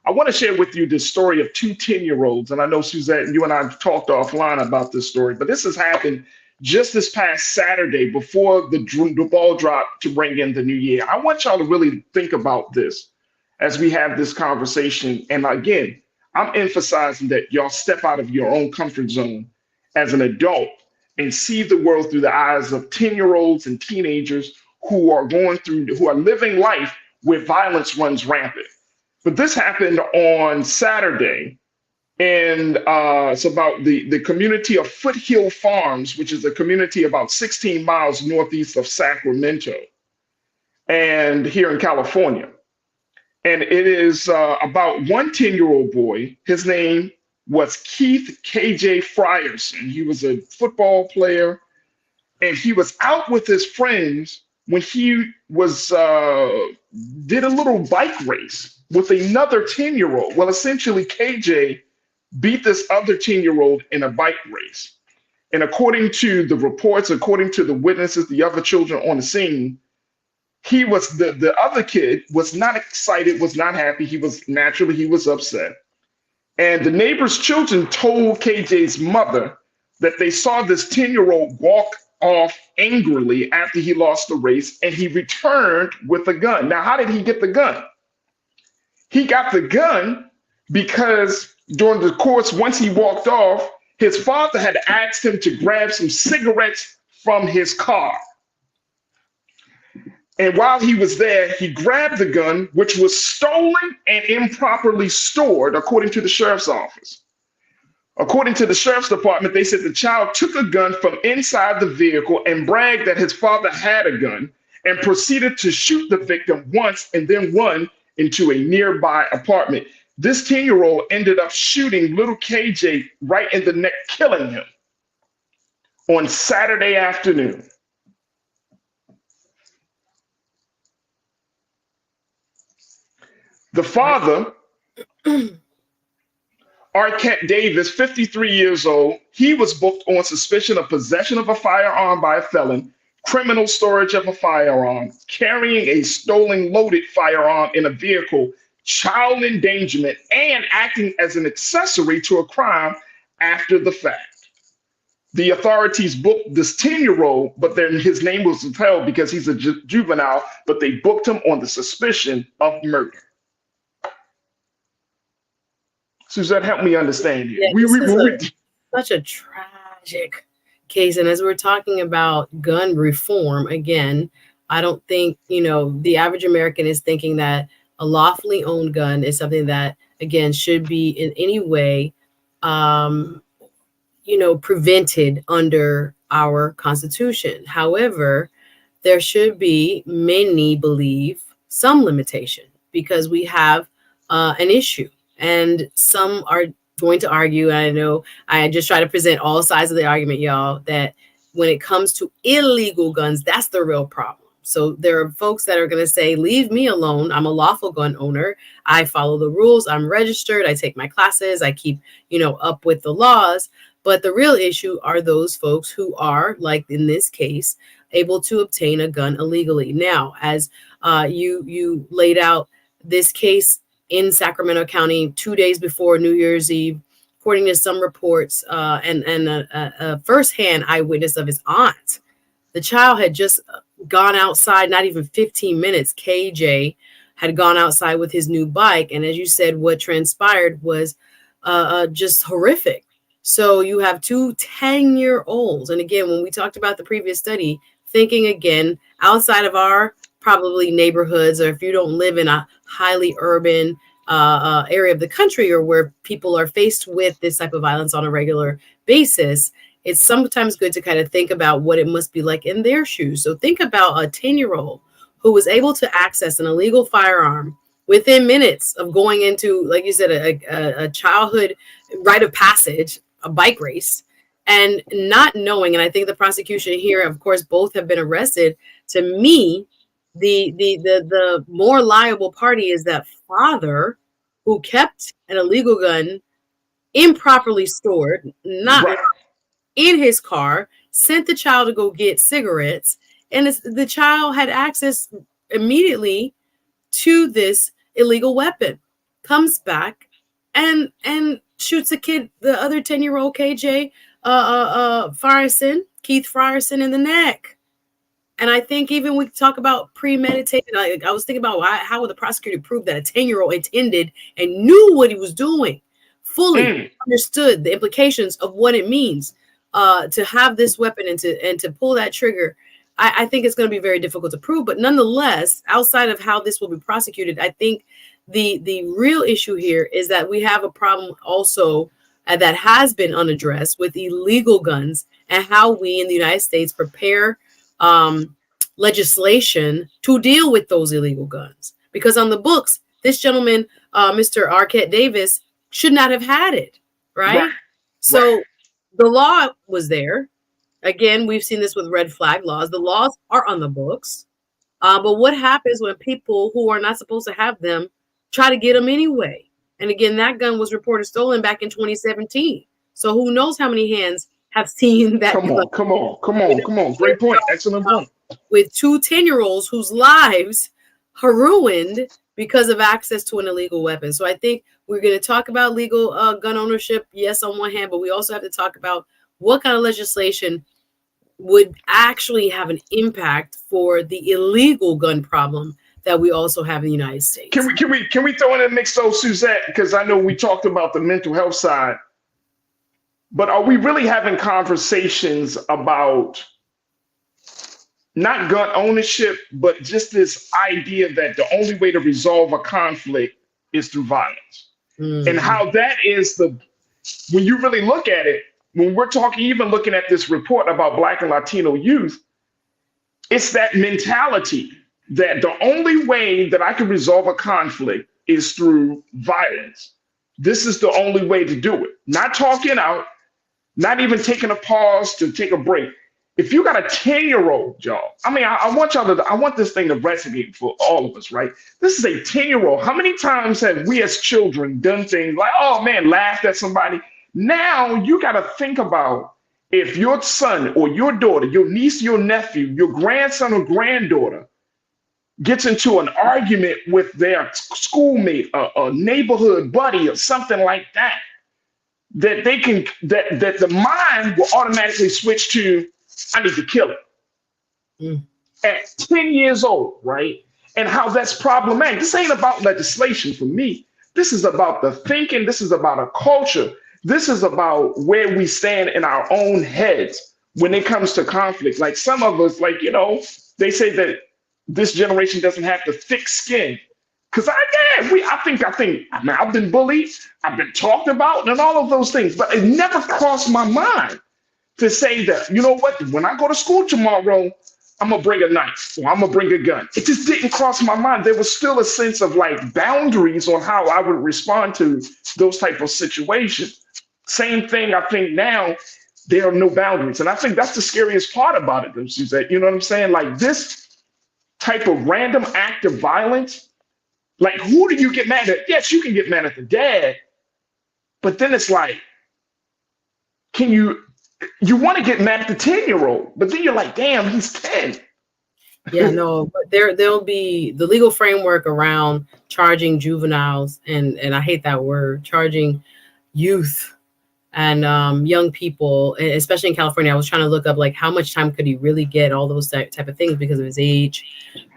I want to share with you the story of two 10-year-olds. And I know, Suzette, you and I talked offline about this story, but this has happened just this past Saturday before the ball dropped to bring in the new year. I want y'all to really think about this as we have this conversation. And again, I'm emphasizing that y'all step out of your own comfort zone as an adult and see the world through the eyes of 10-year-olds and teenagers who are living life where violence runs rampant. But this happened on Saturday, and it's about the community of Foothill Farms, which is a community about 16 miles northeast of Sacramento and here in California. And it is about one 10-year-old boy. His name was Keith KJ Frierson. He was a football player, and he was out with his friends when he was did a little bike race with another 10-year-old. Well, essentially, KJ beat this other 10-year-old in a bike race. And according to the reports, according to the witnesses, the other children on the scene, he was the other kid was not excited, was not happy. He was upset. And the neighbor's children told KJ's mother that they saw this 10-year-old walk off angrily after he lost the race, and he returned with a gun. Now, how did he get the gun? He got the gun because during the course, once he walked off, his father had asked him to grab some cigarettes from his car. And while he was there, he grabbed the gun, which was stolen and improperly stored, according to the sheriff's office. According to the sheriff's department, they said the child took a gun from inside the vehicle and bragged that his father had a gun and proceeded to shoot the victim once and then run into a nearby apartment. This 10-year-old ended up shooting little KJ right in the neck, killing him on Saturday afternoon. The father, Arquette Davis, 53 years old, he was booked on suspicion of possession of a firearm by a felon, criminal storage of a firearm, carrying a stolen loaded firearm in a vehicle, child endangerment, and acting as an accessory to a crime after the fact. The authorities booked this 10-year-old, but then his name was withheld because he's a juvenile, but they booked him on the suspicion of murder. Suzette, help me understand here. Yeah, such a tragic case. And as we're talking about gun reform, again, I don't think, the average American is thinking that a lawfully owned gun is something that, again, should be in any way, prevented under our Constitution. However, there should be, many believe, some limitation because we have an issue. And some are going to argue, and I know I just try to present all sides of the argument, y'all, that when it comes to illegal guns, that's the real problem. So there are folks that are going to say, leave me alone. I'm a lawful gun owner. I follow the rules. I'm registered. I take my classes. I keep, up with the laws. But the real issue are those folks who are, like in this case, able to obtain a gun illegally. Now, as you laid out this case in Sacramento County 2 days before New Year's Eve, according to some reports and a firsthand eyewitness of his aunt, the child had just gone outside, not even 15 minutes. KJ had gone outside with his new bike. And as you said, what transpired was just horrific. So you have two 10-year-olds. And again, when we talked about the previous study, thinking again, outside of our probably neighborhoods, or if you don't live in a highly urban area of the country or where people are faced with this type of violence on a regular basis, it's sometimes good to kind of think about what it must be like in their shoes. So think about a 10-year-old who was able to access an illegal firearm within minutes of going into, like you said, a childhood rite of passage, a bike race, and not knowing, and I think the prosecution here, of course, both have been arrested. To me, the more liable party is that father who kept an illegal gun improperly stored, not Right. in his car, sent the child to go get cigarettes, and the child had access immediately to this illegal weapon. Comes back and shoots a kid, the other 10-year-old KJ Keith Frierson in the neck. And I think even we talk about premeditated. I was thinking about how would the prosecutor prove that a 10-year-old intended and knew what he was doing, fully understood the implications of what it means to have this weapon and to pull that trigger. I think it's going to be very difficult to prove. But nonetheless, outside of how this will be prosecuted, I think the real issue here is that we have a problem also that has been unaddressed with illegal guns and how we in the United States prepare legislation to deal with those illegal guns. Because on the books, this gentleman, Mr. Arquette Davis, should not have had it, right? So the law was there. Again, we've seen this with red flag laws. The laws are on the books. But what happens when people who are not supposed to have them try to get them anyway? And again, that gun was reported stolen back in 2017. So who knows how many hands have seen that. Come on. Great point. Excellent point. With 2 10-year-olds whose lives are ruined because of access to an illegal weapon. So I think we're going to talk about legal gun ownership, yes, on one hand, but we also have to talk about what kind of legislation would actually have an impact for the illegal gun problem that we also have in the United States. Can we throw in the mix though, Suzette? Because I know we talked about the mental health side, but are we really having conversations about not gun ownership, but just this idea that the only way to resolve a conflict is through violence? And how that is when you really look at it, when we're talking, even looking at this report about Black and Latino youth, it's that mentality that the only way that I can resolve a conflict is through violence. This is the only way to do it. Not talking out, not even taking a pause to take a break. If you got a 10-year-old, y'all, I mean, I want this thing to resonate for all of us, right? This is a 10-year-old. How many times have we as children done things like, oh man, laughed at somebody? Now you got to think about if your son or your daughter, your niece, your nephew, your grandson or granddaughter gets into an argument with their schoolmate, a neighborhood buddy or something like that, that the mind will automatically switch to, I need to kill it. At 10 years old, right? And how that's problematic. This ain't about legislation for me. This is about the thinking. This is about a culture. This is about where we stand in our own heads when it comes to conflict. Like some of us, they say that this generation doesn't have the thick skin. Because I think, I've been bullied, I've been talked about, and all of those things. But it never crossed my mind to say that, you know what, when I go to school tomorrow, I'm gonna bring a knife or I'm gonna bring a gun. It just didn't cross my mind. There was still a sense of boundaries on how I would respond to those type of situations. Same thing, I think now there are no boundaries. And I think that's the scariest part about it, though, Suzette. You know what I'm saying? Like this type of random act of violence, like who do you get mad at? Yes, you can get mad at the dad, but then it's like, you want to get mad at the 10-year-old, but then you're like, damn, he's 10. Yeah, no, but there'll be the legal framework around charging juveniles, and I hate that word, charging youth and young people, especially in California. I was trying to look up how much time could he really get, all those type of things because of his age.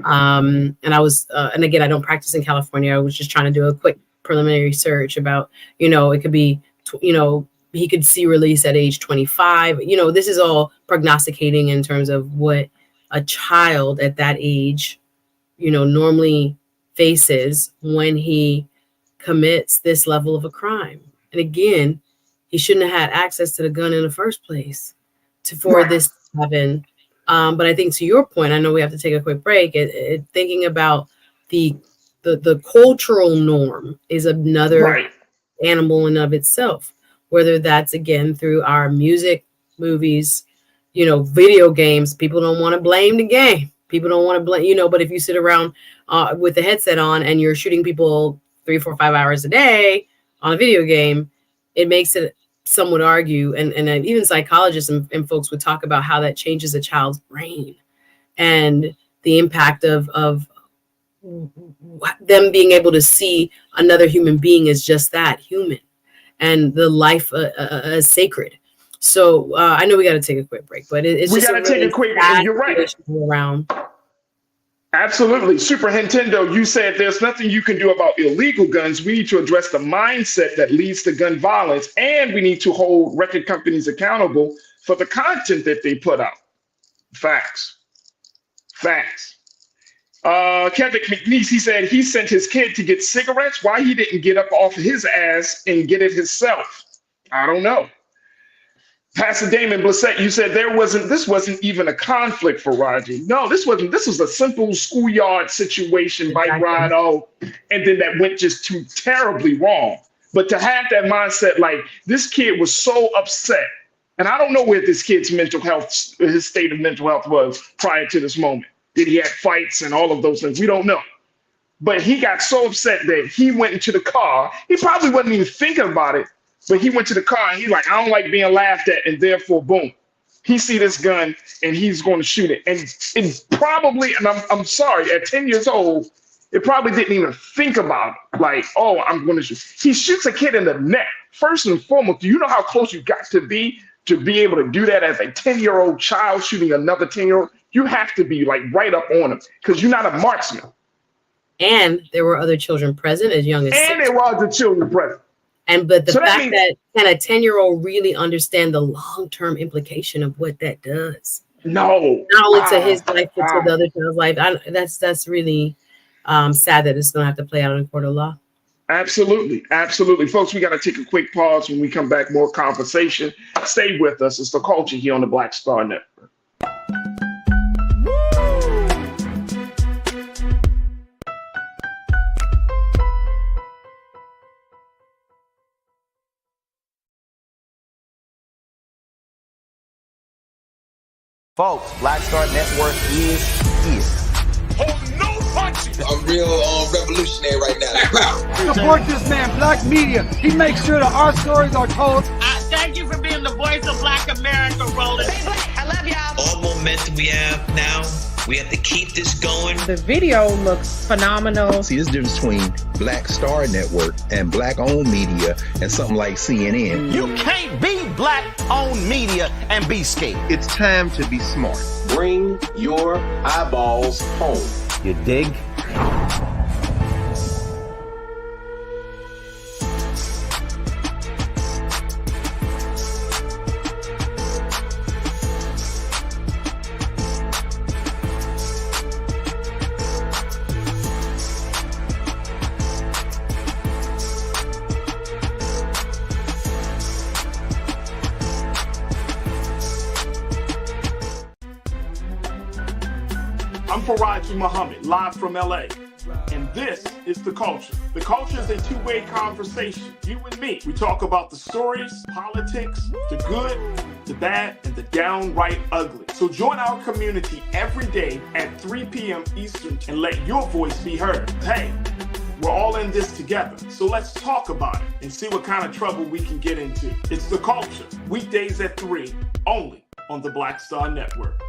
And I was, and again, I don't practice in California. I was just trying to do a quick preliminary search about, it could be, he could see release at age 25. This is all prognosticating in terms of what a child at that age, normally faces when he commits this level of a crime. And again, he shouldn't have had access to the gun in the first place for this to happen. But I think to your point, I know we have to take a quick break. Thinking about the cultural norm is another animal in of itself. Whether that's, again, through our music, movies, video games. People don't want to blame the game. People don't want to blame, but if you sit around with the headset on and you're shooting people 3, 4, 5 hours a day on a video game, it makes it, some would argue, and even psychologists and folks would talk about how that changes a child's brain and the impact of them being able to see another human being as just that, human, and the life as sacred. So I know we got to take a quick break, but it's we just got to take a quick. You're right. Around. Absolutely. Super Nintendo, you said there's nothing you can do about illegal guns. We need to address the mindset that leads to gun violence, and we need to hold record companies accountable for the content that they put out. Facts. Kevin McNeese, he said he sent his kid to get cigarettes. Why he didn't get up off his ass and get it himself? I don't know. Pastor Damon Blissett, you said this wasn't even a conflict for Farajii. No, this was a simple schoolyard situation, bike ride, and then that went just too terribly wrong. But to have that mindset, like this kid was so upset, and I don't know where this kid's mental health, his state of mental health was prior to this moment. Did he have fights and all of those things? We don't know. But he got so upset that he went into the car. He probably wasn't even thinking about it. But he went to the car and he's like, I don't like being laughed at, and therefore, boom, he see this gun and he's going to shoot it. And it probably, and I'm sorry, at 10 years old, it probably didn't even think about it. Like, oh, I'm going to shoot. He shoots a kid in the neck. First and foremost, do you know how close you got to be able to do that as a 10-year-old child shooting another 10-year-old? You have to be like right up on him because you're not a marksman. And there were other children present as young as 6. And there were other children present. But the fact that can a 10-year-old really understand the long-term implication of what that does? No. Not only to his life, but to the other child's life. That's really sad that it's going to have to play out in court of law. Absolutely. Folks, we got to take a quick pause. When we come back, more conversation. Stay with us. It's The Culture here on the Black Star Network. Folks, Black Star Network is here. Oh, no punches! I'm real revolutionary right now. Support this man, Black Media. He makes sure that our stories are told. Thank you for being the voice of Black America, Roland. I love y'all. All momentum we have now, we have to keep this going. The video looks phenomenal. See, this difference between Black Star Network and Black-owned media and something like CNN. You can't be Black-owned media and be scared. It's time to be smart. Bring your eyeballs home. You dig? I'm Farajii Muhammad, live from LA. And this is The Culture. The Culture is a two-way conversation. You and me. We talk about the stories, politics, the good, the bad, and the downright ugly. So join our community every day at 3 p.m. Eastern and let your voice be heard. Hey, we're all in this together. So let's talk about it and see what kind of trouble we can get into. It's The Culture, weekdays at 3, only on the Black Star Network.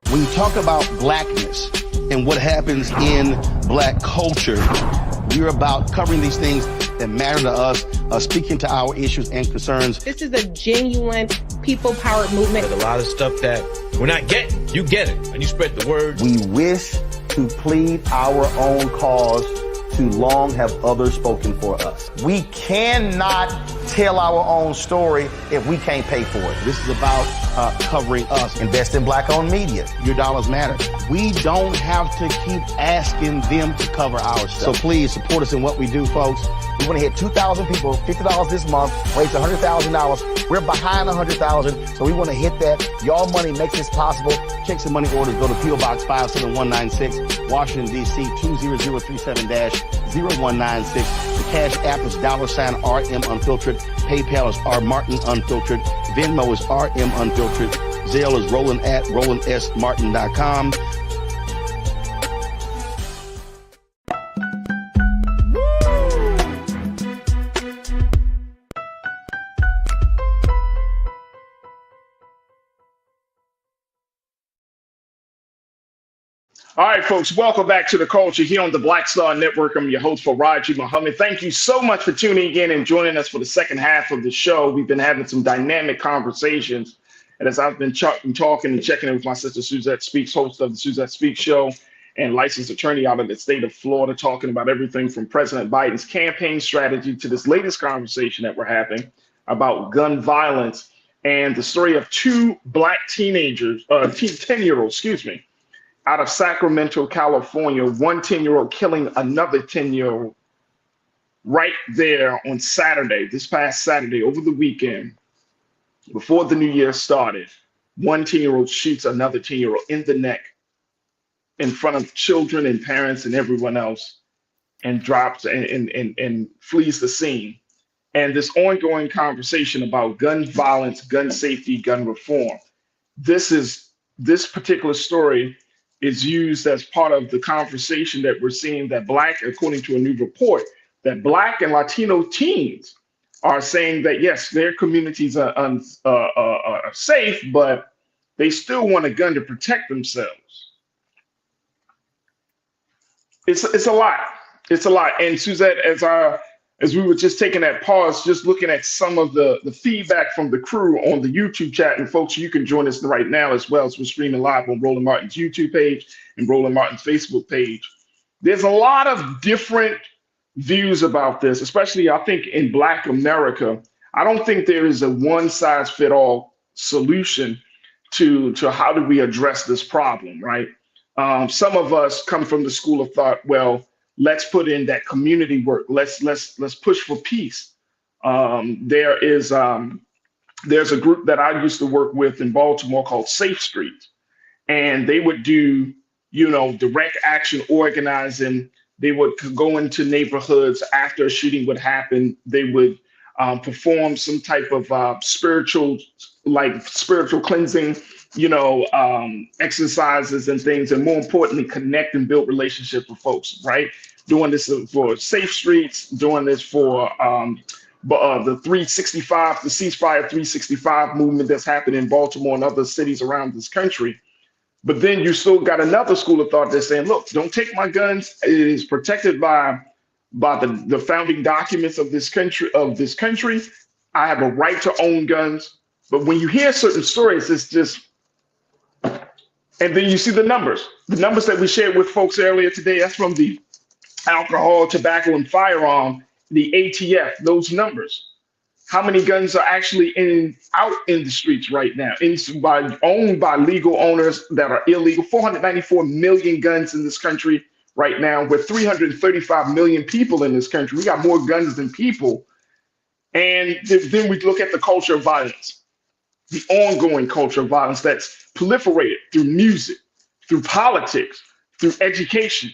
When you talk about blackness and what happens in Black culture, we're about covering these things that matter to us, speaking to our issues and concerns. This is a genuine people-powered movement. There's a lot of stuff that we're not getting. You get it, and you spread the word. We wish to plead our own cause. Too long have others spoken for us. We cannot tell our own story if we can't pay for it. This is about covering us. Invest in Black-owned media. Your dollars matter. We don't have to keep asking them to cover our stuff. So please support us in what we do, folks. We want to hit 2,000 people, $50 this month, raise $100,000. We're behind $100,000, so we want to hit that. Y'all money makes this possible. Check some money orders. Go to P.O. Box 57196, Washington, D.C. 20037-0196. The Cash App is $RM Unfiltered. PayPal is R Martin Unfiltered. Venmo is RM Unfiltered. Zelle is Roland at RolandSMartin.com. All right, folks, welcome back to the culture here on the Black Star Network. I'm your host, Farajii Muhammad. Thank you so much for tuning in and joining us for the second half of the show. We've been having some dynamic conversations. And as I've been talking and checking in with my sister, Suzette Speaks, host of the Suzette Speaks Show and licensed attorney out of the state of Florida, talking about everything from President Biden's campaign strategy to this latest conversation that we're having about gun violence and the story of two black teenagers, 10-year-olds, excuse me, out of Sacramento, California, one 10-year-old killing another 10-year-old right there on Saturday, this past Saturday, over the weekend, before the new year started. One 10-year-old shoots another 10-year-old in the neck in front of children and parents and everyone else and drops and flees the scene. And this ongoing conversation about gun violence, gun safety, gun reform. This particular story is used as part of the conversation that we're seeing that Black, according to a new report, that Black and Latino teens are saying that, yes, their communities are safe, but they still want a gun to protect themselves. It's a lot. It's a lot. And Suzette, as we were just taking that pause, just looking at some of the feedback from the crew on the YouTube chat, and folks, you can join us right now as well as we're streaming live on Roland Martin's YouTube page and Roland Martin's Facebook page. There's a lot of different views about this, especially I think in Black America. I don't think there is a one size fit all solution to how do we address this problem, right? Some of us come from the school of thought, well, let's put in that community work. Let's push for peace. There's a group that I used to work with in Baltimore called Safe Street, and they would do, direct action organizing. They would go into neighborhoods after a shooting would happen. They would perform some type of spiritual cleansing, exercises and things, and more importantly, connect and build relationships with folks, right? Doing this for Safe Streets, doing this for the 365, the Ceasefire 365 movement that's happening in Baltimore and other cities around this country. But then you still got another school of thought that's saying, look, don't take my guns. It is protected by the founding documents of this country. I have a right to own guns. But when you hear certain stories, it's just, and then you see the numbers that we shared with folks earlier today. That's from the alcohol, tobacco, and firearm, the ATF, those numbers. How many guns are actually out in the streets right now, owned by legal owners that are illegal? 494 million guns in this country right now, with 335 million people in this country. We got more guns than people. And then we look at the culture of violence, the ongoing culture of violence that's proliferated through music, through politics, through education.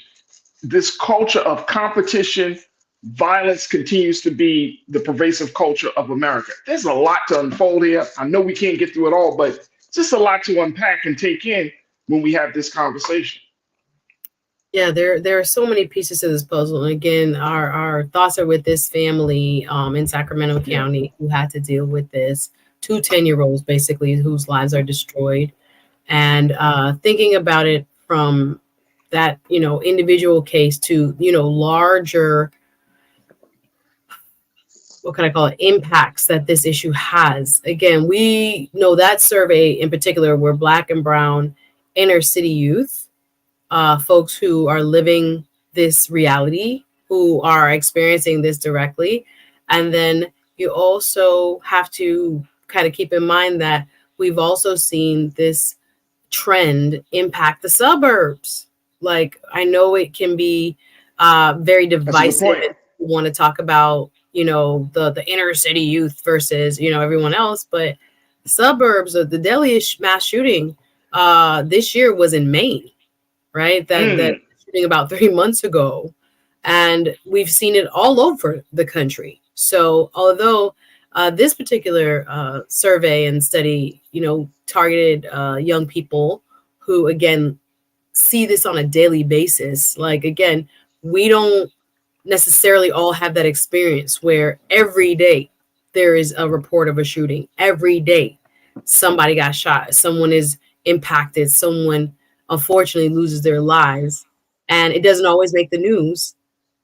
This culture of competition, violence continues to be the pervasive culture of America. There's a lot to unfold here. I know we can't get through it all, but it's just a lot to unpack and take in when we have this conversation. Yeah, there are so many pieces to this puzzle. And again, our thoughts are with this family in Sacramento County who had to deal with this. Two 10-year-olds, basically, whose lives are destroyed. And thinking about it from that, individual case to, larger, what can I call it, impacts that this issue has. Again, we know that survey in particular were Black and brown inner city youth, folks who are living this reality, who are experiencing this directly. And then you also have to kind of keep in mind that we've also seen this trend impact the suburbs. Like, I know it can be very divisive. If you want to talk about, the inner city youth versus, everyone else, but the suburbs of the deadliest mass shooting this year was in Maine, right? That shooting about 3 months ago. And we've seen it all over the country. So although this particular survey and study, targeted young people who, again, see this on a daily basis. Like, again, we don't necessarily all have that experience where every day there is a report of a shooting. Every day somebody got shot. Someone is impacted. Someone unfortunately loses their lives, and it doesn't always make the news,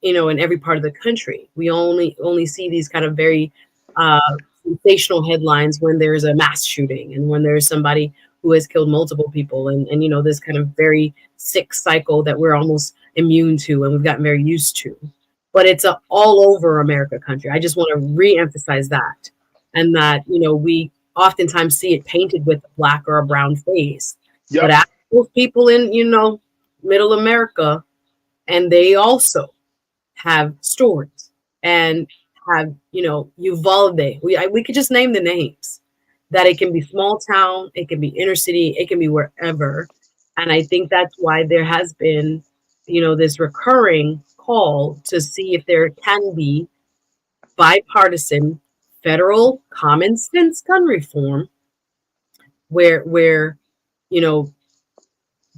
in every part of the country. We only see these kind of very sensational headlines when there's a mass shooting and when there's somebody who has killed multiple people, and this kind of very sick cycle that we're almost immune to and we've gotten very used to. But it's a all over America country. I just want to re-emphasize that, and that we oftentimes see it painted with a black or a brown face. Yep. But ask those people in middle America, and they also have stories and have Uvalde. We could just name the names. That it can be small town, it can be inner city, it can be wherever. And I think that's why there has been this recurring call to see if there can be bipartisan federal common sense gun reform where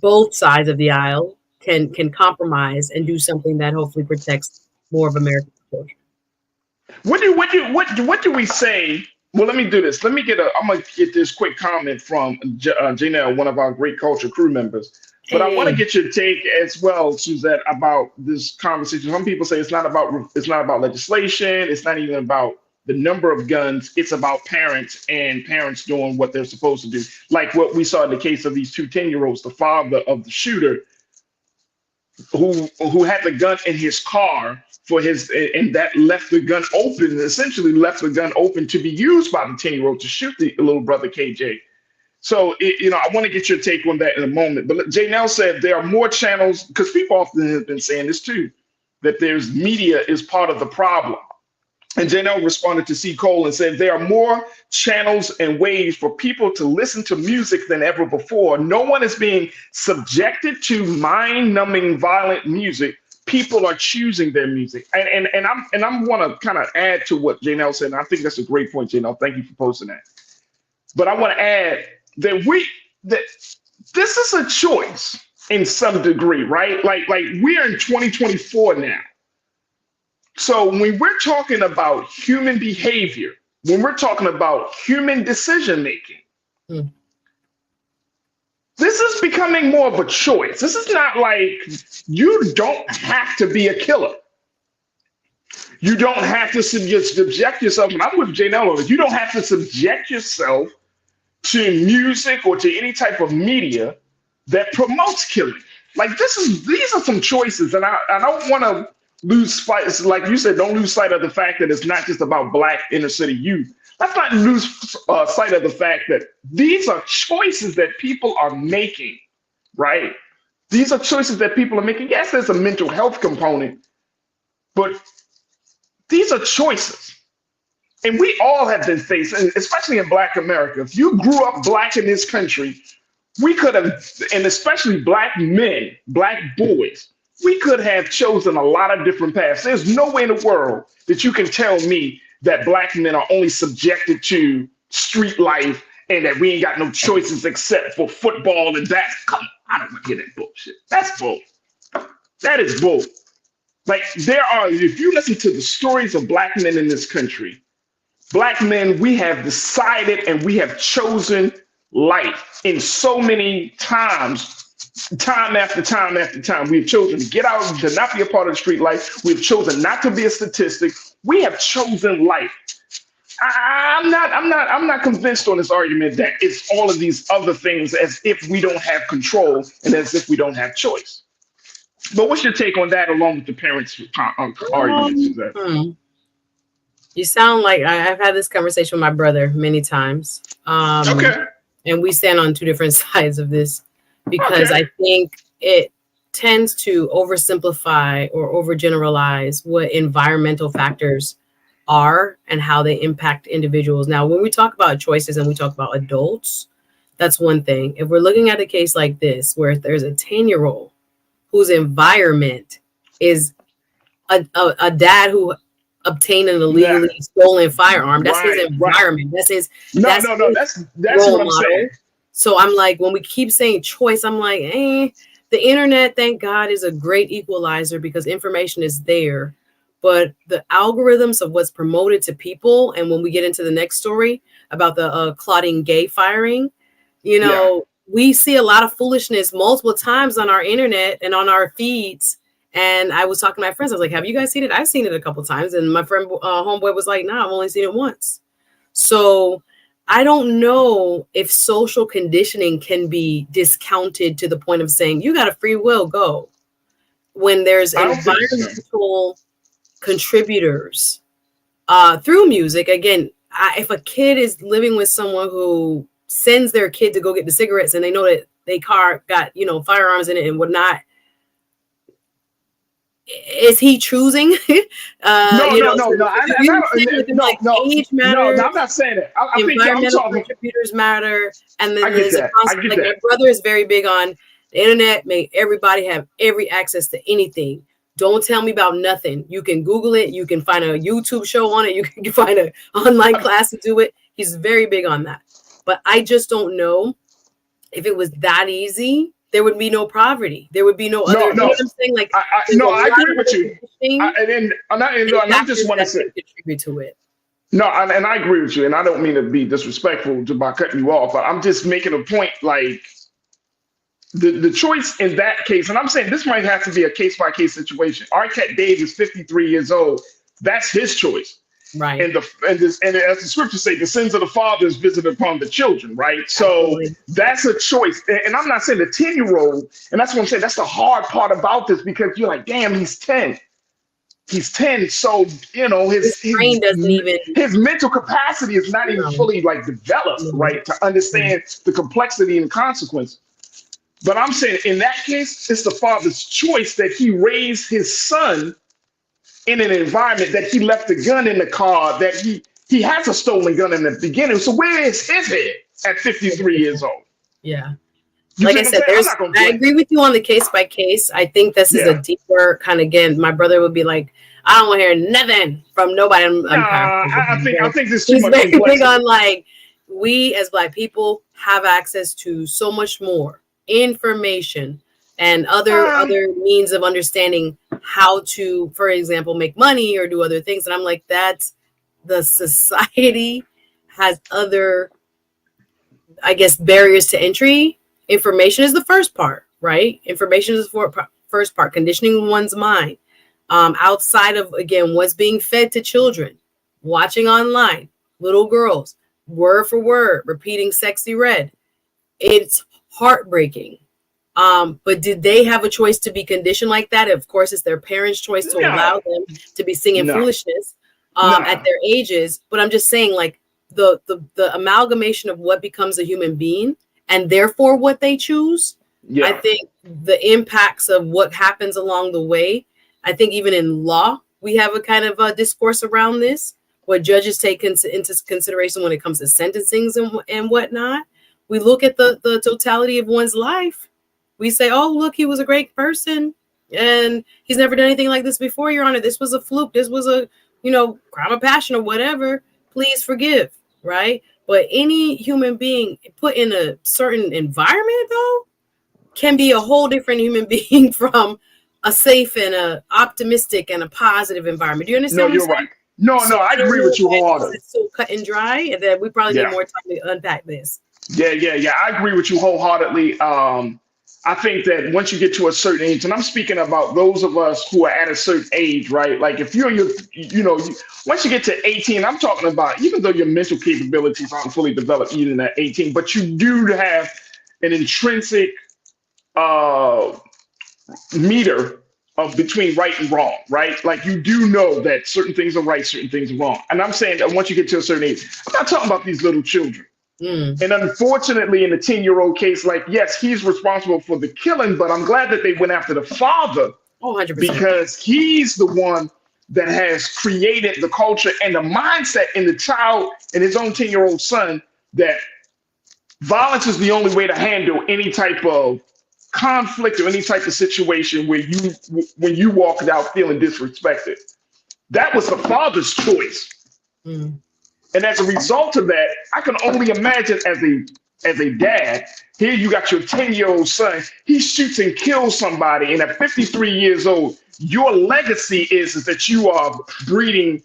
both sides of the aisle can compromise and do something that hopefully protects more of American children. What do we say? Well, let me do this. I'm gonna get this quick comment from Janelle, one of our great culture crew members. But I want to get your take as well, Suzette, about this conversation. Some people say it's not about legislation. It's not even about the number of guns. It's about parents and parents doing what they're supposed to do. Like what we saw in the case of these two 10-year-olds, the father of the shooter who had the gun in his car and that left the gun open, essentially left the gun open to be used by the 10-year-old to shoot the little brother KJ. So, I want to get your take on that in a moment. But Janelle said there are more channels, because people often have been saying this too, that there's media is part of the problem. And Janelle responded to C. Cole and said, there are more channels and ways for people to listen to music than ever before. No one is being subjected to mind-numbing violent music. People are choosing their music. And I'm want to kind of add to what Janelle said. And I think that's a great point, Janelle. Thank you for posting that. But I want to add that this is a choice in some degree, right? Like we're in 2024 now. So when we're talking about human behavior, when we're talking about human decision making, this is becoming more of a choice. This is not like you don't have to be a killer. You don't have to subject yourself. And I'm with Janelle on this. You don't have to subject yourself to music or to any type of media that promotes killing. Like these are some choices, and I don't want to lose sight. Like you said, don't lose sight of the fact that it's not just about Black inner city youth. Let's not lose sight of the fact that these are choices that people are making, right? These are choices that people are making. Yes, there's a mental health component, but these are choices. And we all have been faced, and especially in Black America. If you grew up Black in this country, we could have, and especially Black men, Black boys, we could have chosen a lot of different paths. There's no way in the world that you can tell me that Black men are only subjected to street life and that we ain't got no choices except for football and that. Come on, I don't want to hear that bullshit. That's bull. That is bull. Like if you listen to the stories of Black men in this country, Black men, we have decided and we have chosen life in so many times. Time after time after time, we've chosen to get out, to not be a part of the street life. We've chosen not to be a statistic. We have chosen life. I'm not convinced on this argument that it's all of these other things as if we don't have control and as if we don't have choice. But what's your take on that, along with the parents' arguments? You sound like I've had this conversation with my brother many times. Okay. And we stand on two different sides of this. Because I think it tends to oversimplify or overgeneralize what environmental factors are and how they impact individuals. Now, when we talk about choices and we talk about adults, that's one thing. If we're looking at a case like this, where there's a 10-year-old whose environment is a dad who obtained an illegally stolen firearm, that's his environment. That's his. That's what I'm saying. So I'm like, when we keep saying choice, I'm like, the internet, thank God, is a great equalizer because information is there. But the algorithms of what's promoted to people, and when we get into the next story about the Claudine Gay firing, we see a lot of foolishness multiple times on our internet and on our feeds. And I was talking to my friends. I was like, have you guys seen it? I've seen it a couple times. And my friend homeboy was like, nah, I've only seen it once. So I don't know if social conditioning can be discounted to the point of saying you got a free will, go. When there's environmental contributors through music. Again, if a kid is living with someone who sends their kid to go get the cigarettes and they know that their car got, firearms in it and whatnot, is he choosing? No. Age matters. No, I'm not saying that. I think environmental contributors matter, and then there's a concept. Like my brother is very big on the internet. Make everybody have every access to anything. Don't tell me about nothing. You can Google it. You can find a YouTube show on it. You can find an online class to do it. He's very big on that. But I just don't know if it was that easy. There would be no poverty. There would be no other. You know what I'm saying? Like, I agree with you. I just want to say contribute to it. No, and I agree with you. And I don't mean to be disrespectful by cutting you off. But I'm just making a point. Like the choice in that case, and I'm saying this might have to be a case by case situation. R. Cat Dave is 53 years old. That's his choice. Right. And as the scriptures say, the sins of the fathers visit upon the children, right? So that's a choice. And I'm not saying the 10-year-old, and that's what I'm saying, that's the hard part about this, because you're like, damn, he's 10. He's 10. So, his brain doesn't even, his mental capacity is not even fully developed, right? To understand the complexity and consequence. But I'm saying in that case, it's the father's choice that he raised his son in an environment that he left the gun in the car, that he has a stolen gun in the beginning. So where is his head at 53 years old? Yeah. Like I said, I agree with you on the case by case. I think this is a deeper kind of, again, my brother would be like, I don't want to hear nothing from nobody. I think this is too much complexity. Big on we as Black people have access to so much more information and other means of understanding how to, for example, make money or do other things. And I'm like, that's the society has other, I guess, barriers to entry. Information is the first part, right? Information is the first part, conditioning one's mind. Outside of, again, what's being fed to children, watching online, little girls, word for word, repeating Sexy Red. It's heartbreaking. But did they have a choice to be conditioned like that? Of course, it's their parents' choice to allow them to be singing foolishness at their ages. But I'm just saying, like, the amalgamation of what becomes a human being and therefore what they choose. I think the impacts of what happens along the way. I think even in law, we have a kind of a discourse around this, what judges take into consideration when it comes to sentencings and whatnot. We look at the totality of one's life. We say, oh, look, he was a great person and he's never done anything like this before, Your Honor. This was a fluke. This was a, crime of passion or whatever. Please forgive, right? But any human being put in a certain environment, though, can be a whole different human being from a safe and a optimistic and a positive environment. Do you understand? No, you're right. No, I agree with you wholeheartedly. It's so cut and dry that we probably need more time to unpack this. Yeah. I agree with you wholeheartedly. I think that once you get to a certain age, and I'm speaking about those of us who are at a certain age, right? Like if you're, once you get to 18, I'm talking about, even though your mental capabilities aren't fully developed even at 18, but you do have an intrinsic meter of between right and wrong, right? Like you do know that certain things are right, certain things are wrong. And I'm saying that once you get to a certain age, I'm not talking about these little children. And unfortunately, in the 10-year-old case, like, yes, he's responsible for the killing, but I'm glad that they went after the father 100%. Because he's the one that has created the culture and the mindset in the child and his own 10-year-old son that violence is the only way to handle any type of conflict or any type of situation where when you walk out feeling disrespected. That was the father's choice. And as a result of that, I can only imagine as a dad, here you got your 10-year-old son, he shoots and kills somebody, and at 53 years old, your legacy is that you are breeding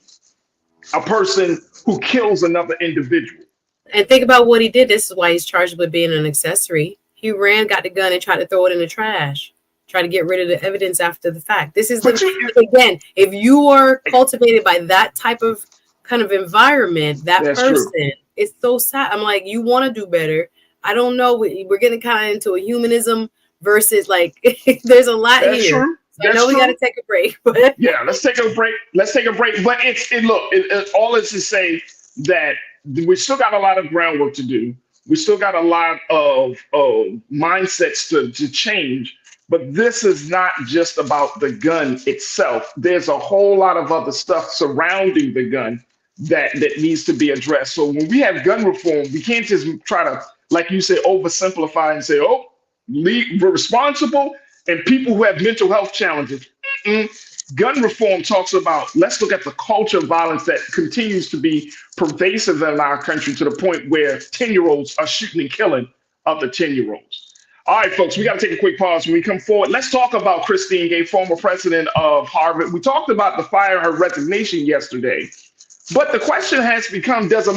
a person who kills another individual. And think about what he did. This is why he's charged with being an accessory. He ran, got the gun, and tried to throw it in the trash. Try to get rid of the evidence after the fact. This is again, if you are cultivated by that type of kind of environment, that person, it's so sad. I'm like, you want to do better. I don't know. We're getting kind of into a humanism versus like, there's a lot here. True. So I know we got to take a break. But yeah, let's take a break. Let's take a break. But all is to say that we still got a lot of groundwork to do. We still got a lot of mindsets to change. But this is not just about the gun itself. There's a whole lot of other stuff surrounding the gun that needs to be addressed. So when we have gun reform, we can't just try to, like you said, oversimplify and say, oh, we're responsible and people who have mental health challenges. Gun reform talks about, let's look at the culture of violence that continues to be pervasive in our country to the point where 10-year-olds are shooting and killing other 10-year-olds. All right, folks, we got to take a quick pause. When we come forward, let's talk about Christine Gay, former president of Harvard. We talked about the fire, her resignation yesterday. But the question has become, does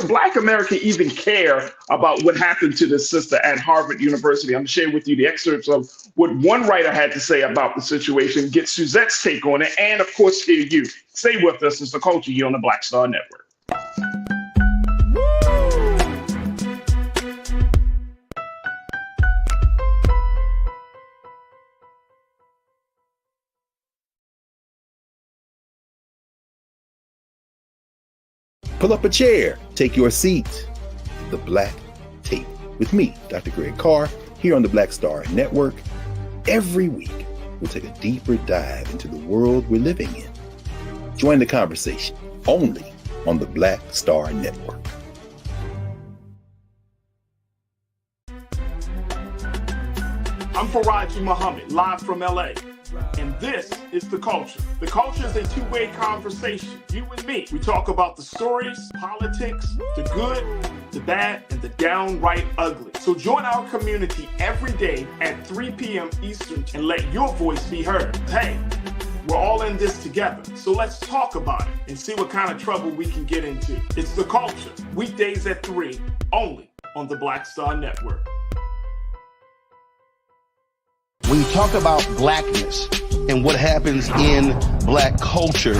Black America even care about what happened to this sister at Harvard University? I'm going to share with you the excerpts of what one writer had to say about the situation, get Suzette's take on it, and of course, hear you. Stay with us. It's The Culture here on the Black Star Network. Pull up a chair, take your seat. The Black Tape with me, Dr. Greg Carr, here on the Black Star Network. Every week, we'll take a deeper dive into the world we're living in. Join the conversation only on the Black Star Network. I'm Farajii Muhammad, live from LA. And this is The Culture. The Culture is a two-way conversation. You and me. We talk about the stories, politics, the good, the bad, and the downright ugly. So join our community every day at 3 p.m. Eastern and let your voice be heard. Hey, we're all in this together. So let's talk about it and see what kind of trouble we can get into. It's The Culture, weekdays at 3, only on the Black Star Network. When you talk about blackness and what happens in black culture,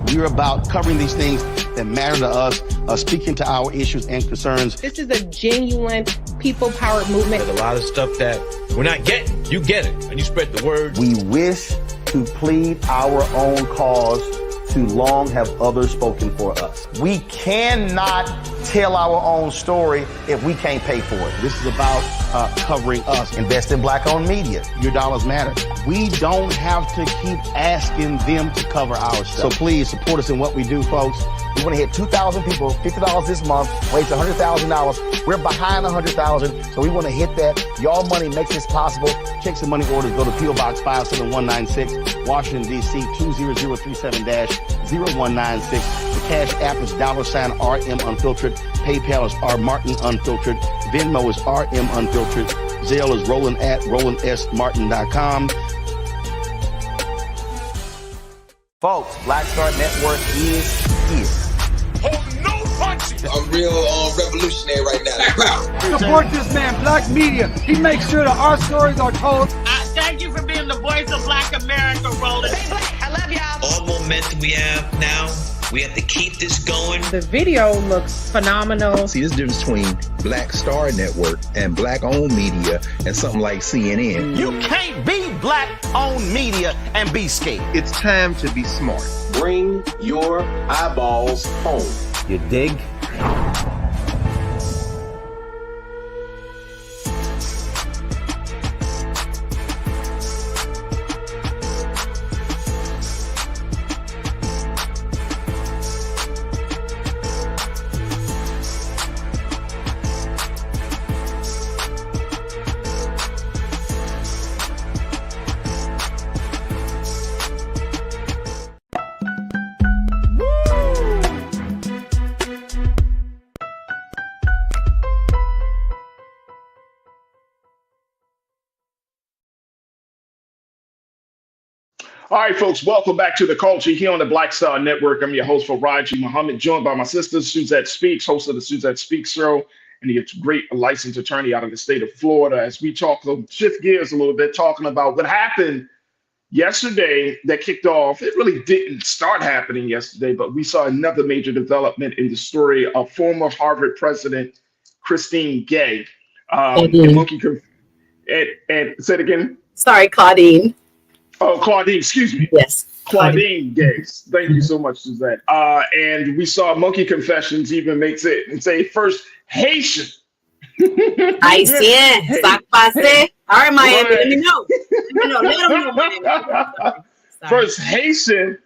we're about covering these things that matter to us, speaking to our issues and concerns. This is a genuine people-powered movement. There's a lot of stuff that we're not getting. You get it, and you spread the word. We wish to plead our own cause. Too long have others spoken for us. We cannot tell our own story if we can't pay for it. This is about covering us. Invest in Black-owned media. Your dollars matter. We don't have to keep asking them to cover our stuff. So please support us in what we do, folks. We want to hit 2,000 people, $50 this month, raise $100,000. We're behind $100,000, so we want to hit that. Y'all money makes this possible. Check some money orders. Go to P.O. Box 57196, Washington, D.C. 20037-0196. The Cash App is $RM Unfiltered. PayPal is R Martin Unfiltered. Venmo is RM Unfiltered. Zelle is Roland at RolandSMartin.com. Folks, Black Star Network is here. I'm real revolutionary right now. Support this man, Black Media. He makes sure that our stories are told. Thank you for being the voice of Black America, Roland. Stay black. I love y'all. All momentum we have now, we have to keep this going. The video looks phenomenal. See, this difference between Black Star Network and Black-owned media and something like CNN. You can't be Black-owned media and be scared. It's time to be smart. Bring your eyeballs home. You dig? All right, folks, welcome back to The Culture here on the Black Star Network. I'm your host, Farajii Muhammad, joined by my sister, Suzette Speaks, host of the Suzette Speaks Show, and he's a great licensed attorney out of the state of Florida. As we talk, shift gears a little bit, talking about what happened yesterday that kicked off. It really didn't start happening yesterday, but we saw another major development in the story of former Harvard president Christine Gay. And monkey and said again. Sorry, Claudine. Oh, Claudine, excuse me. Yes. Claudine Gates. Thank you so much, Suzette. And we saw Monkey Confessions even makes it and say first Haitian. Haitien, sac passe. All right, Miami, let me know. Let them know, Miami. First Haitian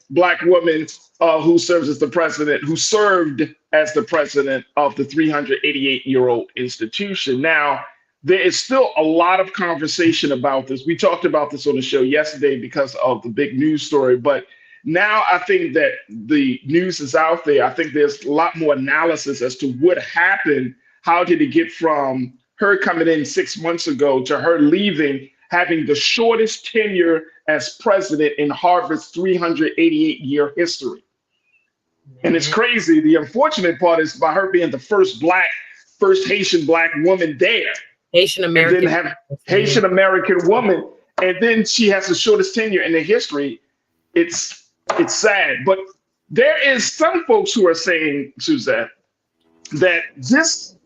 black woman who serves as the president, who served as the president of the 388-year-old institution. Now, there is still a lot of conversation about this. We talked about this on the show yesterday because of the big news story, but now I think that the news is out there. I think there's a lot more analysis as to what happened. How did it get from her coming in 6 months ago to her leaving, having the shortest tenure as president in Harvard's 388-year history? And it's crazy. The unfortunate part is by her being the first Haitian black woman there. Haitian American. And then have Haitian American woman, and then she has the shortest tenure in the history. It's sad, but there is some folks who are saying, Suzette, that this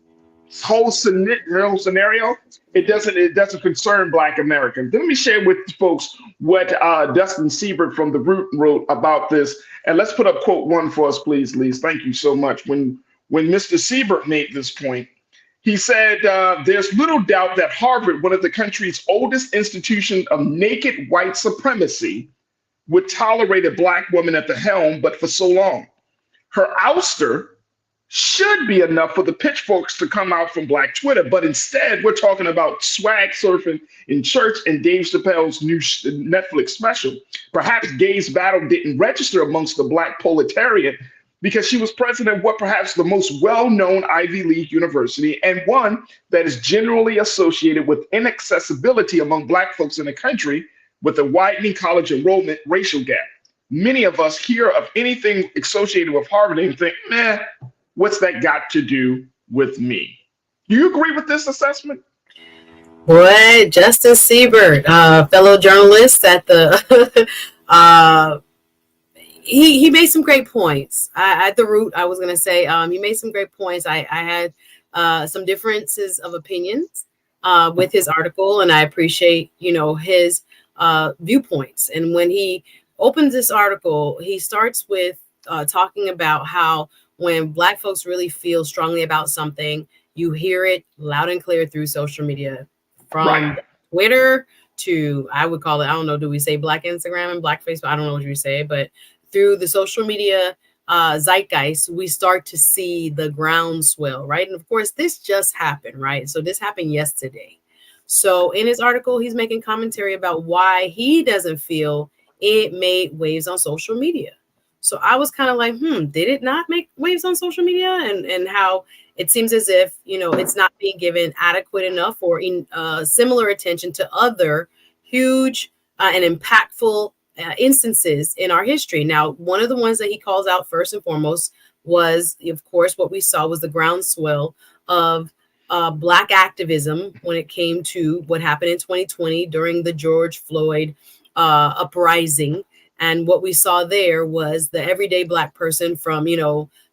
whole scenario it doesn't concern Black Americans. Let me share with folks what Dustin Siebert from The Root wrote about this, and let's put up quote one for us, please, Lise. Thank you so much. When Mr. Siebert made this point, he said, there's little doubt that Harvard, one of the country's oldest institutions of naked white supremacy, would tolerate a Black woman at the helm, but for so long. Her ouster should be enough for the pitchforks to come out from Black Twitter, but instead we're talking about swag surfing in church and Dave Chappelle's new Netflix special. Perhaps Gay's battle didn't register amongst the Black proletariat because she was president of what perhaps the most well-known Ivy League university, and one that is generally associated with inaccessibility among Black folks in the country, with a widening college enrollment racial gap. Many of us hear of anything associated with Harvard and think, what's that got to do with me? Do you agree with this assessment? Boy, Justin Siebert, fellow journalist at the he made some great points. At The Root, I was going to say, he made some great points. I had some differences of opinions with his article, and I appreciate, his viewpoints. And when he opens this article, he starts with talking about how when Black folks really feel strongly about something, you hear it loud and clear through social media, from Twitter to, I would call it, I don't know, do we say Black Instagram and Black Facebook? I don't know what you say, but through the social media zeitgeist, we start to see the groundswell, right? And of course, this just happened, right? So this happened yesterday. So in his article, he's making commentary about why he doesn't feel it made waves on social media. So I was kind of like, did it not make waves on social media? And how it seems as if, it's not being given adequate enough or similar attention to other huge and impactful instances in our history. Now, one of the ones that he calls out first and foremost was, of course, what we saw was the groundswell of Black activism when it came to what happened in 2020 during the George Floyd uprising. And what we saw there was the everyday Black person from,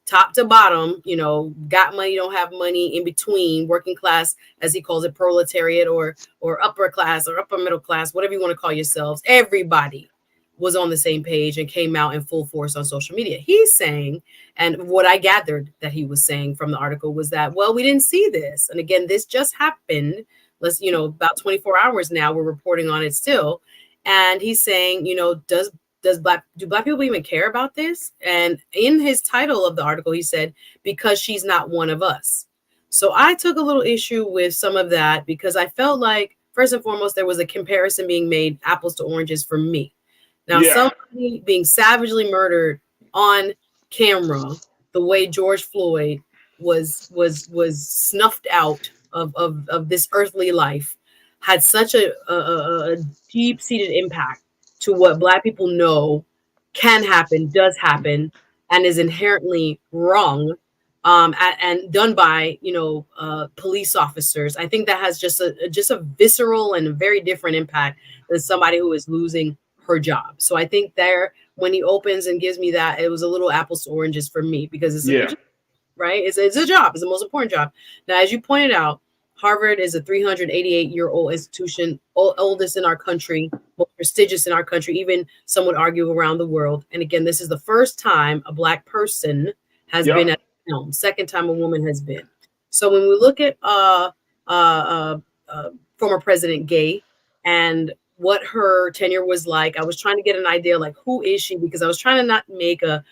top to bottom, got money, don't have money, in between, working class, as he calls it, proletariat, or upper class or upper middle class, whatever you want to call yourselves. Everybody was on the same page and came out in full force on social media. He's saying, and what I gathered that he was saying from the article was that, well, we didn't see this. And again, this just happened. About 24 hours now, we're reporting on it still. And he's saying, do Black people even care about this? And in his title of the article, he said, because she's not one of us. So I took a little issue with some of that because I felt like, first and foremost, there was a comparison being made, apples to oranges, for me. Now, somebody being savagely murdered on camera, the way George Floyd was snuffed out of this earthly life, had such a deep-seated impact to what Black people know can happen, does happen, and is inherently wrong. and done by police officers. I think that has just a visceral and a very different impact than somebody who is losing her job. So I think there, when he opens and gives me that, it was a little apples to oranges for me, because it's right. It's a job. It's the most important job. Now, as you pointed out, Harvard is a 388-year-old institution, oldest in our country, most prestigious in our country, even some would argue around the world. And again, this is the first time a Black person has been at the helm. Second time a woman has been. So when we look at former President Gay and what her tenure was like, I was trying to get an idea, like, who is she? Because I was trying to not make a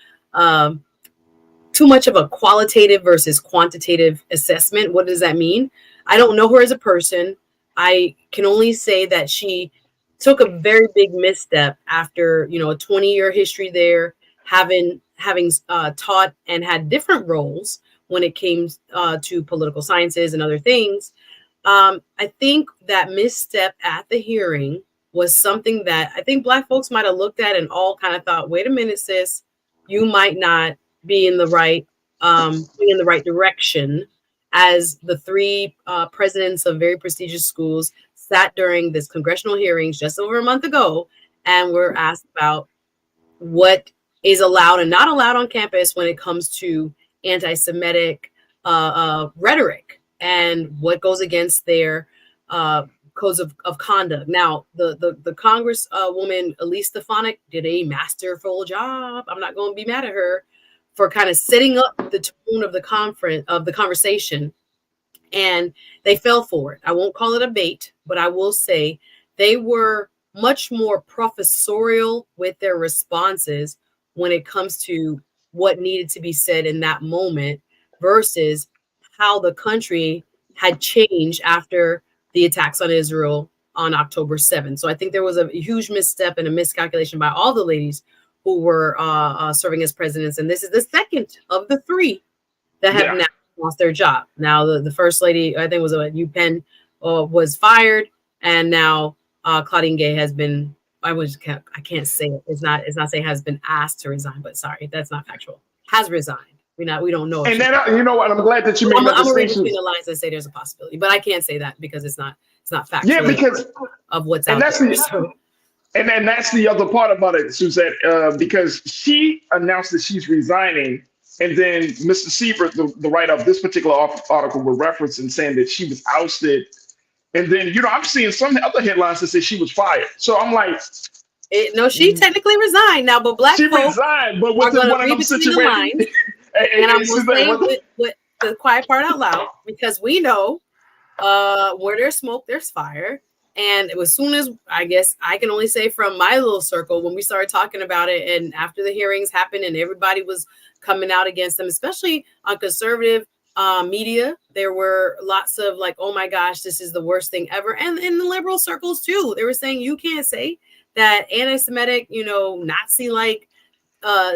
too much of a qualitative versus quantitative assessment. What does that mean? I don't know her as a person. I can only say that she took a very big misstep after, a 20-year history there, having taught and had different roles when it came to political sciences and other things. I think that misstep at the hearing was something that I think Black folks might have looked at and all kind of thought, wait a minute, sis, you might not be in the right direction, as the three presidents of very prestigious schools sat during this congressional hearings just over a month ago and were asked about what is allowed and not allowed on campus when it comes to anti-Semitic rhetoric and what goes against their codes of conduct. Now, the Congress woman Elise Stefanik did a masterful job. I'm not going to be mad at her for kind of setting up the tone of the conversation, and they fell for it. I won't call it a bait, but I will say they were much more professorial with their responses when it comes to what needed to be said in that moment versus how the country had changed after the attacks on Israel on October 7th. So I think there was a huge misstep and a miscalculation by all the ladies who were serving as presidents. And this is the second of the three that have now lost their job. Now, the first lady, I think was UPenn, was fired. And now Claudine Gay has been, I can't say it. It's not saying has been asked to resign, but sorry, that's not factual. Has resigned. We don't know. And then, you know what? I'm glad that you made that distinction. I'm going to read between the lines and say there's a possibility, but I can't say that because it's not factual. Yeah, because of what's out there. And then that's the other part about it, Suzette, because she announced that she's resigning, and then Mr. Siebert, the writer of this particular article, were referencing saying that she was ousted. And then, I'm seeing some other headlines that say she was fired. So I'm like, no, she technically resigned now, but Black folks resigned, but with one of them situations. And I'm going to say with the quiet part out loud, because we know where there's smoke, there's fire. And as soon as, I guess I can only say from my little circle, when we started talking about it and after the hearings happened and everybody was coming out against them, especially on conservative media, there were lots of like, oh my gosh, this is the worst thing ever. And in the liberal circles too, they were saying you can't say that anti-Semitic, Nazi-like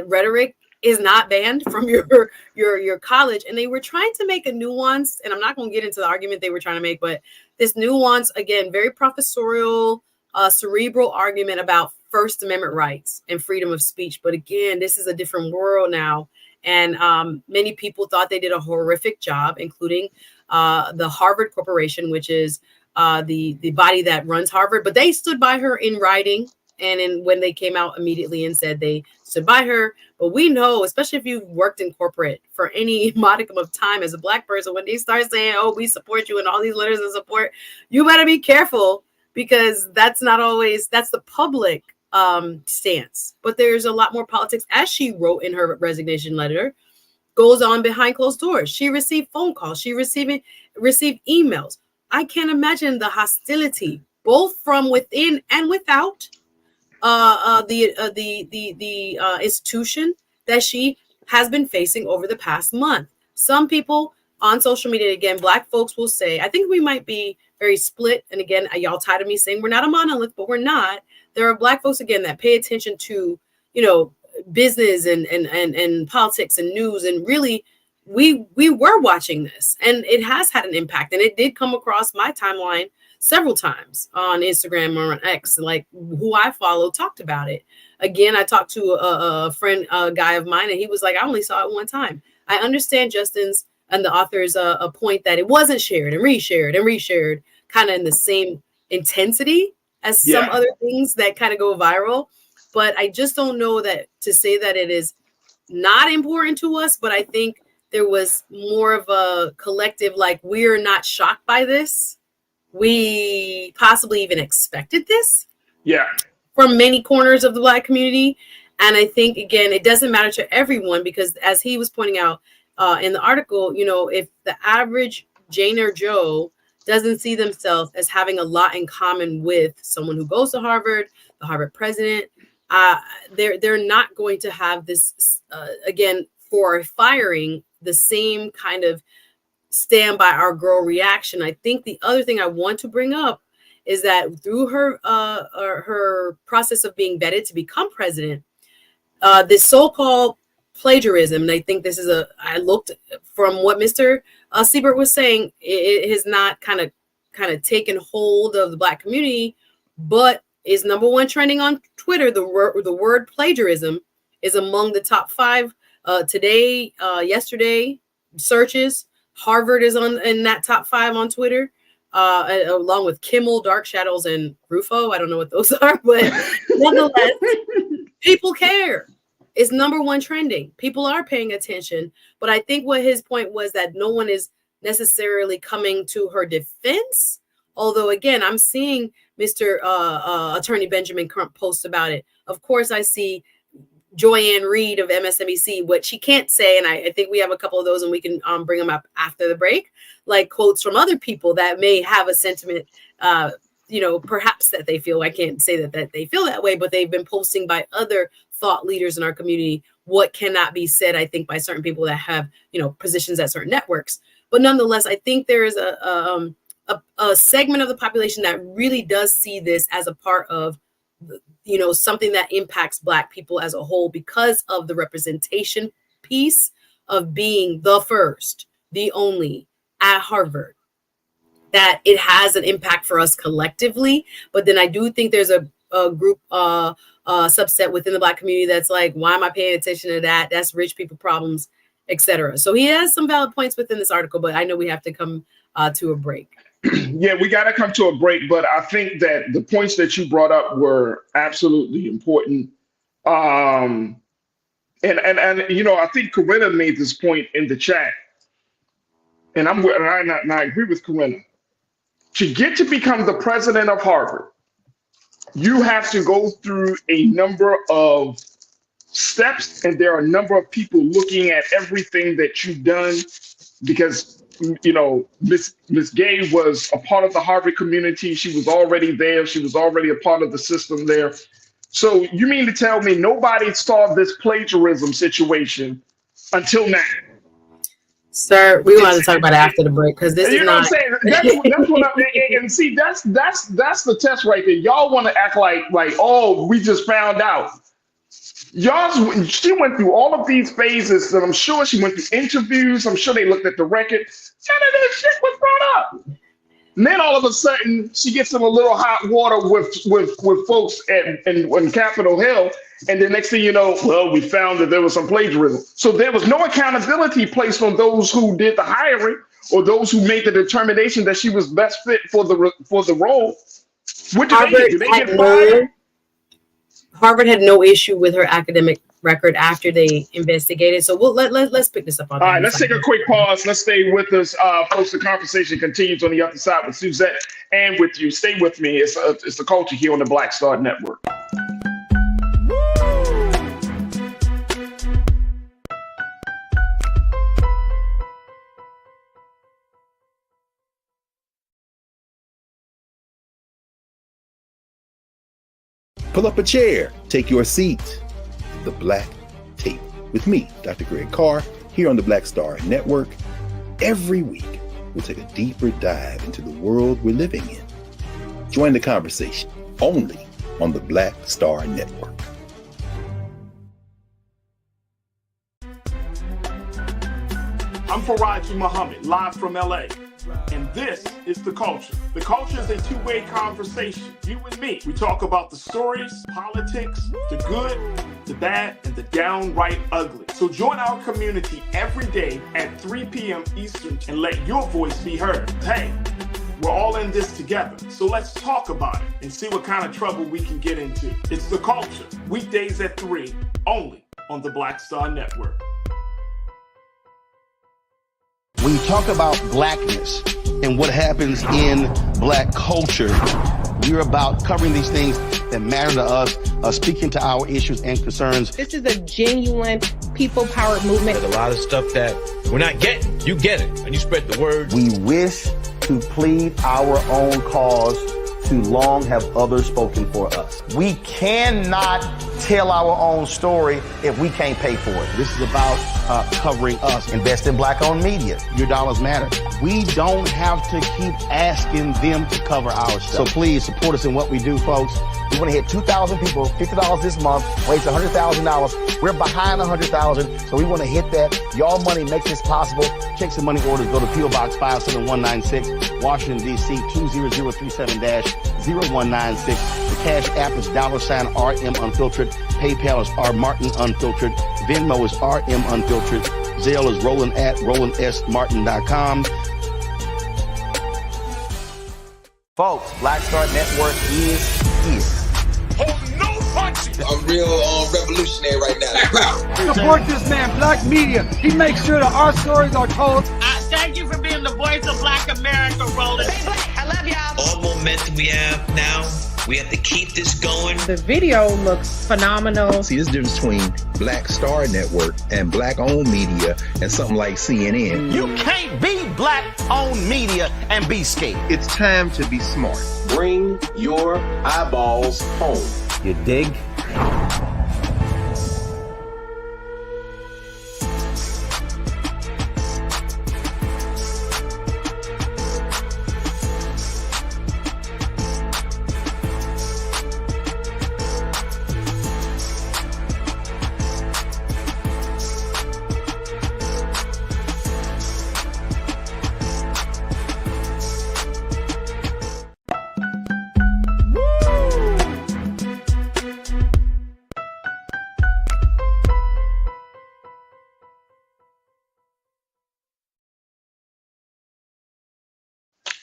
rhetoric is not banned from your college. And they were trying to make a nuance, and I'm not going to get into the argument they were trying to make, but this nuance, again, very professorial, cerebral argument about First Amendment rights and freedom of speech. But again, this is a different world now. And many people thought they did a horrific job, including the Harvard Corporation, which is the body that runs Harvard. But they stood by her in writing. And when they came out immediately and said they stood by her. But we know, especially if you've worked in corporate for any modicum of time as a Black person, when they start saying, oh, we support you and all these letters of support, you better be careful, because that's not always, that's the public stance. But there's a lot more politics, as she wrote in her resignation letter, goes on behind closed doors. She received phone calls. She received emails. I can't imagine the hostility, both from within and without the institution that she has been facing over the past month. Some people on social media, again, Black folks will say, I think we might be very split. And again, y'all tired of me saying we're not a monolith, but we're not. There are Black folks, again, that pay attention to, business and politics and news. And really, we were watching this, and it has had an impact. And it did come across my timeline several times on Instagram or on X, like who I follow talked about it. Again, I talked to a friend, a guy of mine, and he was like, I only saw it one time. I understand Justin's and the author's a point that it wasn't shared and reshared kind of in the same intensity as some other things that kind of go viral. But I just don't know that to say that it is not important to us, but I think there was more of a collective, like, we're not shocked by this. We possibly even expected this. Yeah. From many corners of the Black community. And I think, again, it doesn't matter to everyone because as he was pointing out in the article, you know, if the average Jane or Joe doesn't see themselves as having a lot in common with someone who goes to Harvard, the Harvard president, they're not going to have this, again, for firing, the same kind of stand by our girl reaction. I think the other thing I want to bring up is that through her process of being vetted to become president, this so-called plagiarism, and I think this is I looked from what Mr. Siebert was saying, it has not kind of taken hold of the Black community, but is number one trending on Twitter. The word plagiarism is among the top 5 today, yesterday searches. Harvard is in that top 5 on Twitter, along with Kimmel, Dark Shadows, and Rufo. I don't know what those are, but nonetheless, people care. It's number one trending. People are paying attention. But I think what his point was that no one is necessarily coming to her defense. Although, again, I'm seeing Mr. Attorney Benjamin Crump post about it. Of course, I see Joyanne Reed of MSNBC, what she can't say, and I think we have a couple of those and we can bring them up after the break, like quotes from other people that may have a sentiment, perhaps that they feel, I can't say that they feel that way, but they've been posting by other thought leaders in our community what cannot be said, I think, by certain people that have, positions at certain networks. But nonetheless, I think there is a segment of the population that really does see this as a part of something that impacts Black people as a whole because of the representation piece of being the first, the only at Harvard, that it has an impact for us collectively. But then I do think there's a group, subset within the Black community that's like, why am I paying attention to that? That's rich people problems, etc. So he has some valid points within this article, but I know we have to come to a break. Yeah, we got to come to a break, but I think that the points that you brought up were absolutely important. And I think Corinna made this point in the chat, and I agree with Corinna. To get to become the president of Harvard, you have to go through a number of steps, and there are a number of people looking at everything that you've done because Miss Gay was a part of the Harvard community. She was already there. She was already a part of the system there. So you mean to tell me nobody saw this plagiarism situation until now? Sir, we want to talk about it after the break because this is not. What I'm saying? That's what I'm. And see, that's the test right there. Y'all want to act like oh, we just found out. She went through all of these phases, and I'm sure she went through interviews. I'm sure they looked at the record. None of this shit was brought up. And then all of a sudden, she gets in a little hot water with folks in Capitol Hill. And the next thing you know, well, we found that there was some plagiarism. So there was no accountability placed on those who did the hiring or those who made the determination that she was best fit for the role. What did they do? Did they get fired? Harvard had no issue with her academic record after they investigated. So let's pick this up on. All right, let's take a quick pause. Let's stay with us, folks. The conversation continues on the other side with Suzette and with you. Stay with me. It's the culture here on the Black Star Network. Pull up a chair, take your seat. The Black Tape with me, Dr. Greg Carr, here on the Black Star Network. Every week, we'll take a deeper dive into the world we're living in. Join the conversation only on the Black Star Network. I'm Farajii Muhammad, live from LA. And this is The Culture. The Culture is a two-way conversation. You and me. We talk about the stories, politics, the good, the bad, and the downright ugly. So join our community every day at 3 p.m. Eastern and let your voice be heard. Hey, we're all in this together. So let's talk about it and see what kind of trouble we can get into. It's The Culture. Weekdays at 3, only on the Black Star Network. When you talk about blackness and what happens in black culture, we're about covering these things that matter to us, speaking to our issues and concerns. This is a genuine people-powered movement. There's a lot of stuff that we're not getting. You get it, and you spread the word. We wish to plead our own cause. Too long have others spoken for us. We cannot tell our own story if we can't pay for it. This is about covering us. Invest in black-owned media. Your dollars matter. We don't have to keep asking them to cover our stuff. So please support us in what we do, folks. We want to hit 2,000 people, $50 this month, raise $100,000. We're behind $100,000, so we want to hit that. Y'all money makes this possible. Check some money orders. Go to P.O. Box 57196, Washington, D.C. 20037-0196. The Cash App is $RM Unfiltered. PayPal is R Martin Unfiltered. Venmo is RM Unfiltered. Zelle is Roland at RolandSMartin.com. Folks, Black Star Network is here. Oh, no punching! I'm real revolutionary right now. Support this man, Black Media. He makes sure that our stories are told. Thank you for being the voice of Black America, Roland. Stay black. I love y'all. All momentum we have now, we have to keep this going. The video looks phenomenal. See, this difference between Black Star Network and black-owned media and something like CNN. You can't be black-owned media and be scared. It's time to be smart. Bring your eyeballs home. You dig?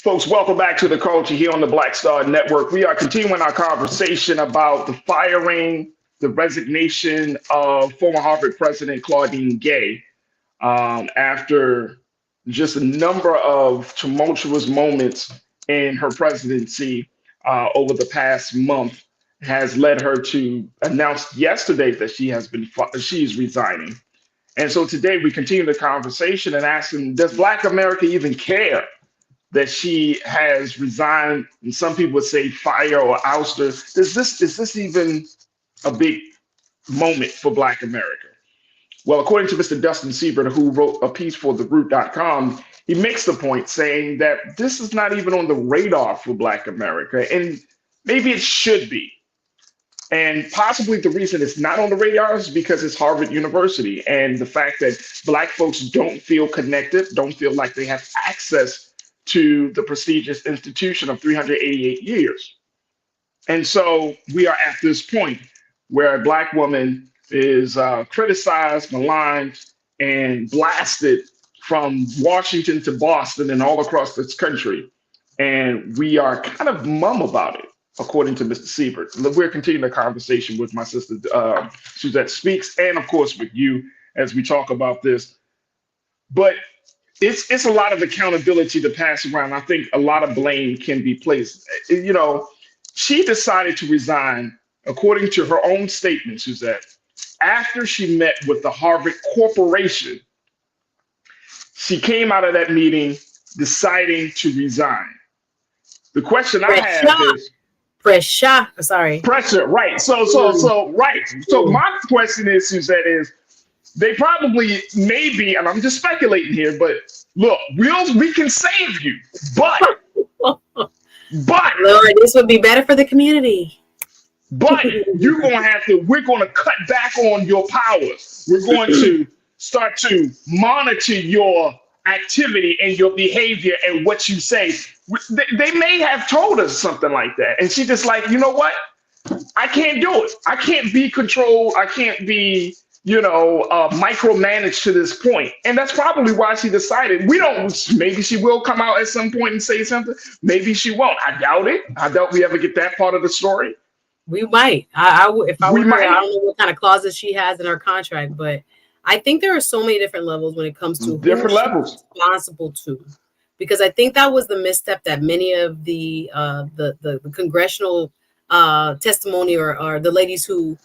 Folks, welcome back to The Culture here on the Black Star Network. We are continuing our conversation about the firing, the resignation of former Harvard President Claudine Gay after just a number of tumultuous moments in her presidency over the past month has led her to announce yesterday that she's resigning. And so today we continue the conversation and asking, does Black America even care that she has resigned? And some people would say fire or ouster. Is this even a big moment for Black America? Well, according to Mr. Dustin Siebert, who wrote a piece for TheRoot.com, he makes the point saying that this is not even on the radar for Black America, and maybe it should be. And possibly the reason it's not on the radar is because it's Harvard University, and the fact that Black folks don't feel connected, don't feel like they have access to the prestigious institution of 388 years. And so we are at this point where a Black woman is criticized, maligned, and blasted from Washington to Boston and all across this country. And we are kind of mum about it, according to Mr. Siebert. We're continuing the conversation with my sister, Suzette Speaks, and of course with you as we talk about this. But it's a lot of accountability to pass around. I think a lot of blame can be placed. You know, she decided to resign, according to her own statement, Suzette, after she met with the Harvard Corporation. She came out of that meeting deciding to resign. The question I have is pressure. Pressure, right? So right. So my question is, Suzette, is they probably, maybe, and I'm just speculating here, but look, we can save you, but Lord, this would be better for the community. But we're going to cut back on your powers. We're going to start to monitor your activity and your behavior and what you say. They may have told us something like that. And she just like, you know what? I can't do it. I can't be controlled. I can't be, micromanaged to this point. And that's probably why she decided we don't, maybe she will come out at some point and say something. Maybe she won't. I doubt it. I doubt we ever get that part of the story. We might. If I We were her, might. I don't know what kind of clauses she has in her contract, but I think there are so many different levels when it comes to who Different she's levels. responsible to. Because I think that was the misstep that many of the congressional testimony or the ladies who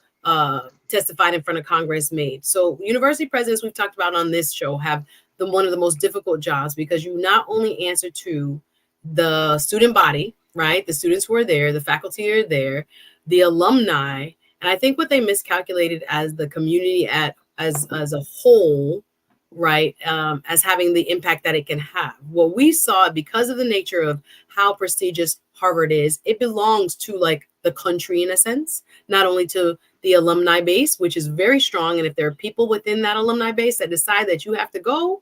testified in front of Congress made. So university presidents we've talked about on this show have one of the most difficult jobs because you not only answer to the student body, right? The students who are there, the faculty are there, the alumni, and I think what they miscalculated as the community as a whole, right, as having the impact that it can have. What we saw, because of the nature of how prestigious Harvard is, it belongs to like the country in a sense, not only to the alumni base, which is very strong. And if there are people within that alumni base that decide that you have to go,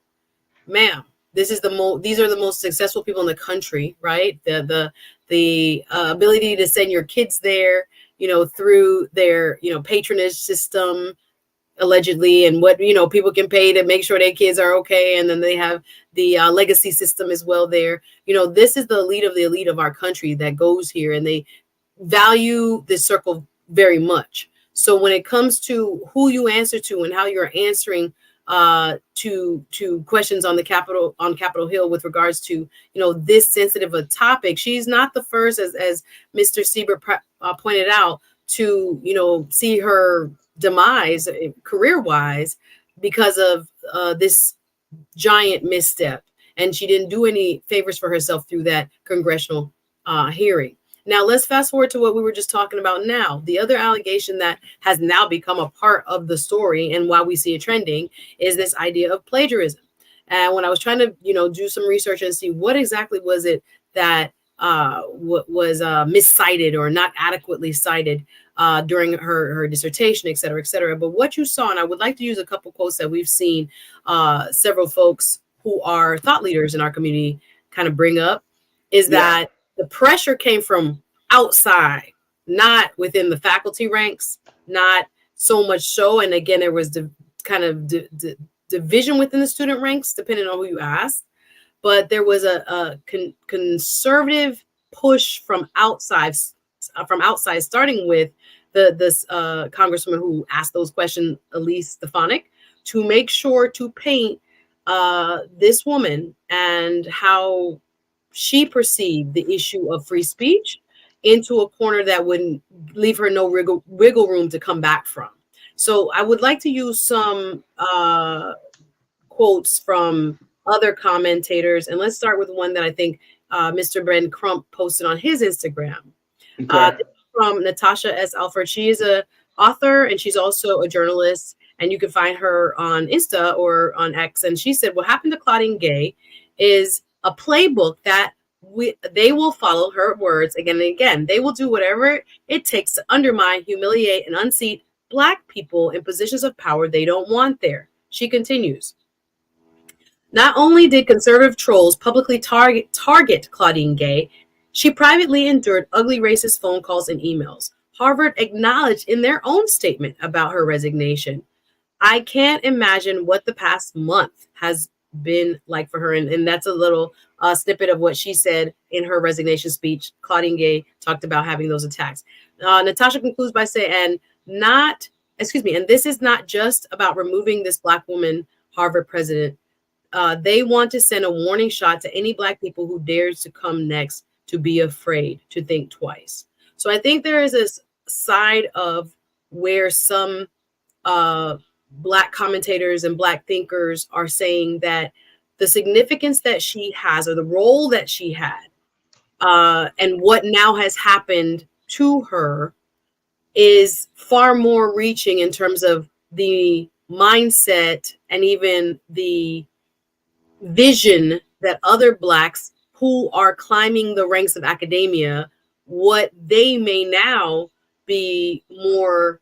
ma'am, these are the most successful people in the country, right? The ability to send your kids there, through their, patronage system, allegedly, and what people can pay to make sure their kids are okay, and then they have the legacy system as well there. This is the elite of the elite of our country that goes here, and they value this circle very much. So when it comes to who you answer to and how you're answering to questions on Capitol Hill with regards to this sensitive a topic, she's not the first, as Mr. Sieber pointed out, to see her demise career-wise because of this giant misstep, and she didn't do any favors for herself through that congressional hearing. Now let's fast forward to what we were just talking about now. The other allegation that has now become a part of the story and why we see it trending is this idea of plagiarism. And when I was trying to do some research and see what exactly was it that was miscited or not adequately cited during her dissertation, et cetera, et cetera. But what you saw, and I would like to use a couple quotes that we've seen several folks who are thought leaders in our community kind of bring up, is that the pressure came from outside, not within the faculty ranks, not so much so. And again, there was division within the student ranks, depending on who you ask. But there was a conservative push from outside, starting with this congresswoman who asked those questions, Elise Stefanik, to make sure to paint this woman and how she perceived the issue of free speech into a corner that wouldn't leave her no wiggle room to come back from. So I would like to use some quotes from other commentators, and let's start with one that I think Mr. Ben Crump posted on his Instagram. Okay. From Natasha S. Alford. She is an author and she's also a journalist, and you can find her on Insta or on X. And she said, what happened to Claudine Gay is a playbook that they will follow, her words again and again. They will do whatever it takes to undermine, humiliate, and unseat Black people in positions of power they don't want there. She continues. Not only did conservative trolls publicly target Claudine Gay, she privately endured ugly racist phone calls and emails. Harvard acknowledged in their own statement about her resignation. I can't imagine what the past month has been like for her. And that's a little snippet of what she said in her resignation speech. Claudine Gay talked about having those attacks. Natasha concludes by saying, and this is not just about removing this Black woman Harvard president. They want to send a warning shot to any Black people who dares to come next, to be afraid, to think twice. So I think there is this side of where some Black commentators and Black thinkers are saying that the significance that she has, or the role that she had, and what now has happened to her is far more reaching in terms of the mindset and even the vision that other Blacks who are climbing the ranks of academia, what they may now be more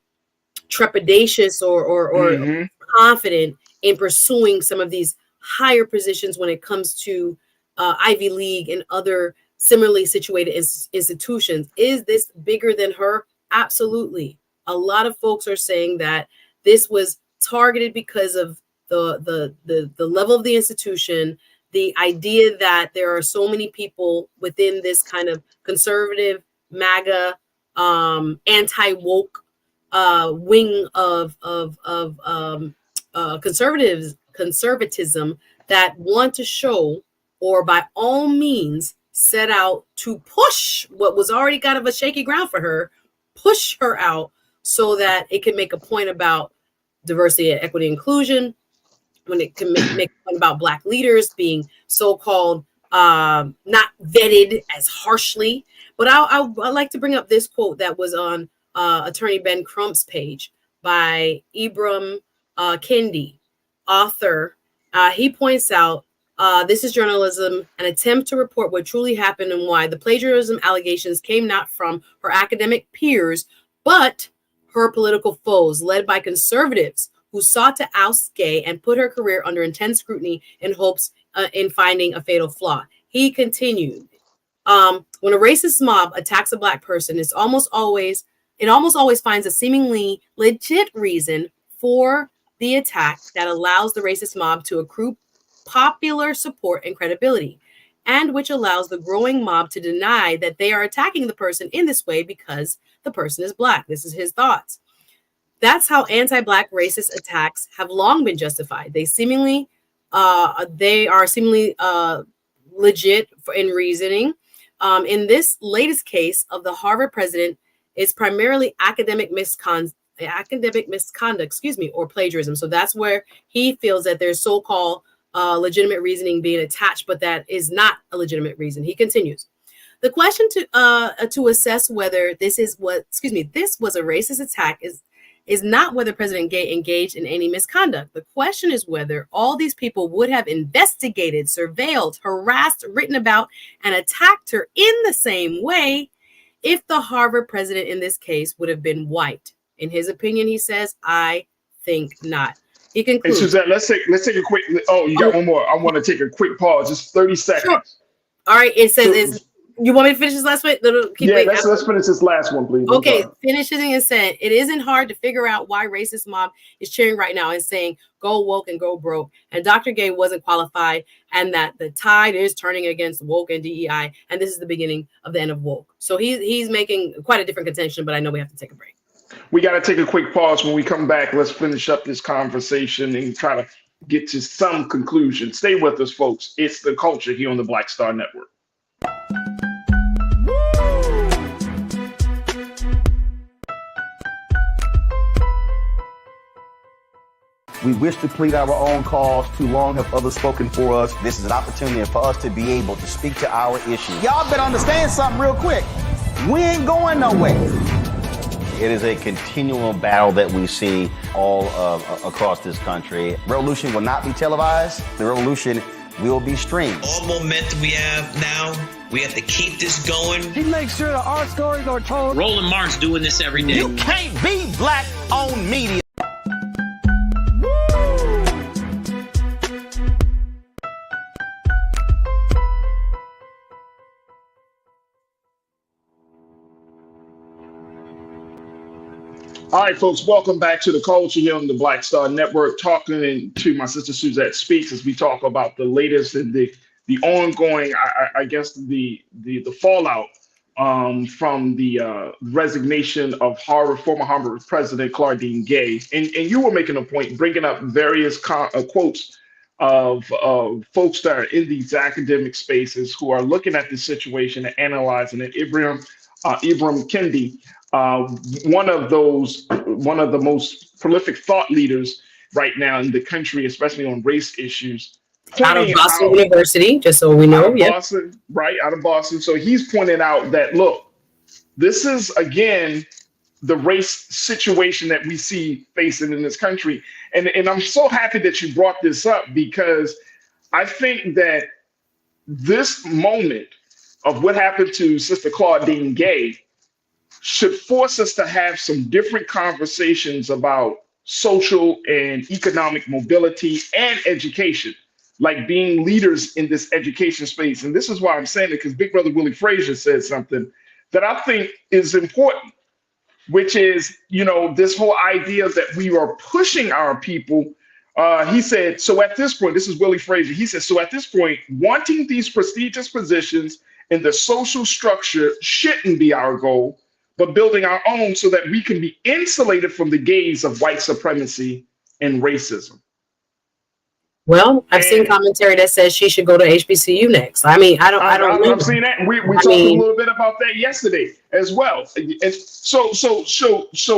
trepidatious or confident in pursuing some of these higher positions when it comes to Ivy League and other similarly situated institutions. Is this bigger than her? Absolutely. A lot of folks are saying that this was targeted because of the level of the institution, the idea that there are so many people within this kind of conservative, MAGA, anti-woke wing of conservatism that want to show, or by all means set out to push what was already kind of a shaky ground for her, push her out so that it can make a point about diversity, equity, inclusion, when it can make a point about Black leaders being so-called not vetted as harshly. But I like to bring up this quote that was on Attorney Ben Crump's page by Ibram Kendi, author. He points out, this is journalism, an attempt to report what truly happened and why the plagiarism allegations came not from her academic peers, but her political foes, led by conservatives who sought to oust Gay and put her career under intense scrutiny in hopes in finding a fatal flaw. He continued, when a racist mob attacks a Black person, it almost always finds a seemingly legit reason for the attack that allows the racist mob to accrue popular support and credibility, and which allows the growing mob to deny that they are attacking the person in this way because the person is Black. This is his thoughts. That's how anti-Black racist attacks have long been justified. They are seemingly legit in reasoning. In this latest case of the Harvard president, it's primarily academic misconduct, or plagiarism. So that's where he feels that there's so-called legitimate reasoning being attached, but that is not a legitimate reason. He continues. The question to assess whether this was a racist attack is not whether President Gay engaged in any misconduct. The question is whether all these people would have investigated, surveilled, harassed, written about, and attacked her in the same way if the Harvard president in this case would have been white. In his opinion, he says, I think not. He concludes. Hey, Suzette, let's take a quick. Oh, you got one more. I want to take a quick pause, just 30 seconds. Sure. All right. It says, you want me to finish this last one? Let's finish this last one, please. Okay, finishing and saying, it isn't hard to figure out why racist mob is cheering right now and saying, go woke and go broke. And Dr. Gay wasn't qualified, and that the tide is turning against woke and DEI. And this is the beginning of the end of woke. So he's making quite a different contention, but I know we have to take a break. We got to take a quick pause. When we come back, let's finish up this conversation and try to get to some conclusion. Stay with us, folks. It's The Culture here on the Black Star Network. We wish to plead our own cause. Too long have others spoken for us. This is an opportunity for us to be able to speak to our issues. Y'all better understand something real quick. We ain't going nowhere. It is a continual battle that we see all across this country. Revolution will not be televised. The revolution will be streamed. All momentum we have now, we have to keep this going. He makes sure that our stories are told. Roland Martin's doing this every day. You can't be Black-owned media. All right, folks, welcome back to The Culture here on the Black Star Network, talking to my sister Suzette Speaks as we talk about the latest and the ongoing, I guess, the fallout from the resignation of former Harvard President Claudine Gay. And you were making a point, bringing up various quotes of folks that are in these academic spaces who are looking at this situation and analyzing it. Ibram Kendi, one of the most prolific thought leaders right now in the country, especially on race issues. Out of Boston University, just so we know. Boston, right, out of Boston. So he's pointed out that, look, this is, again, the race situation that we see facing in this country. And I'm so happy that you brought this up, because I think that this moment of what happened to Sister Claudine Gay should force us to have some different conversations about social and economic mobility and education. like being leaders in this education space. And this is why I'm saying it, because Big Brother Willie Frazier said something that I think is important, which is, this whole idea that we are pushing our people. He said, so at this point, this is Willie Frazier. He said, so at this point, wanting these prestigious positions in the social structure shouldn't be our goal, but building our own so that we can be insulated from the gaze of white supremacy and racism. Well, I've seen commentary that says she should go to HBCU next. I mean, I don't know. I've seen that. We talked a little bit about that yesterday as well. And so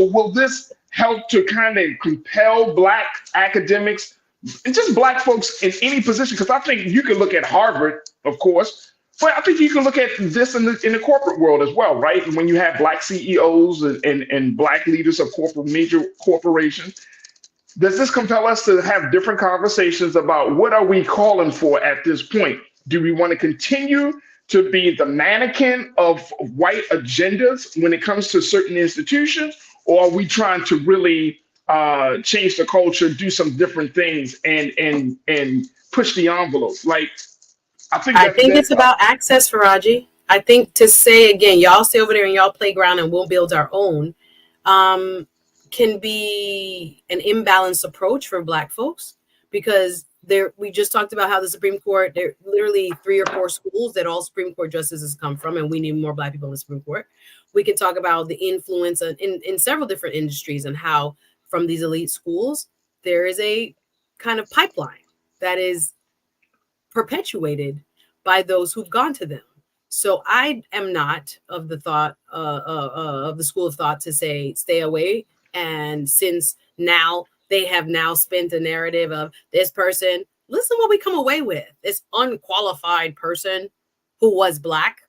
will this help to kind of compel Black academics and just Black folks in any position? Because I think you can look at Harvard, of course, but I think you can look at this in the corporate world as well, right? When you have Black CEOs and Black leaders of major corporations. Does this compel us to have different conversations about what are we calling for at this point? Do we want to continue to be the mannequin of white agendas when it comes to certain institutions? Or are we trying to really change the culture, do some different things and push the envelope? Like, I think it's about access, Farajii. I think to say, again, y'all stay over there in y'all playground and we'll build our own. Can be an imbalanced approach for Black folks, because we just talked about how the Supreme Court, there are literally 3 or 4 schools that all Supreme Court justices come from, and we need more Black people in the Supreme Court. We can talk about the influence in several different industries and how from these elite schools, there is a kind of pipeline that is perpetuated by those who've gone to them. So I am not of the thought of the school of thought to say stay away. And since now they have now spent a narrative of this person, listen what we come away with. This unqualified person who was Black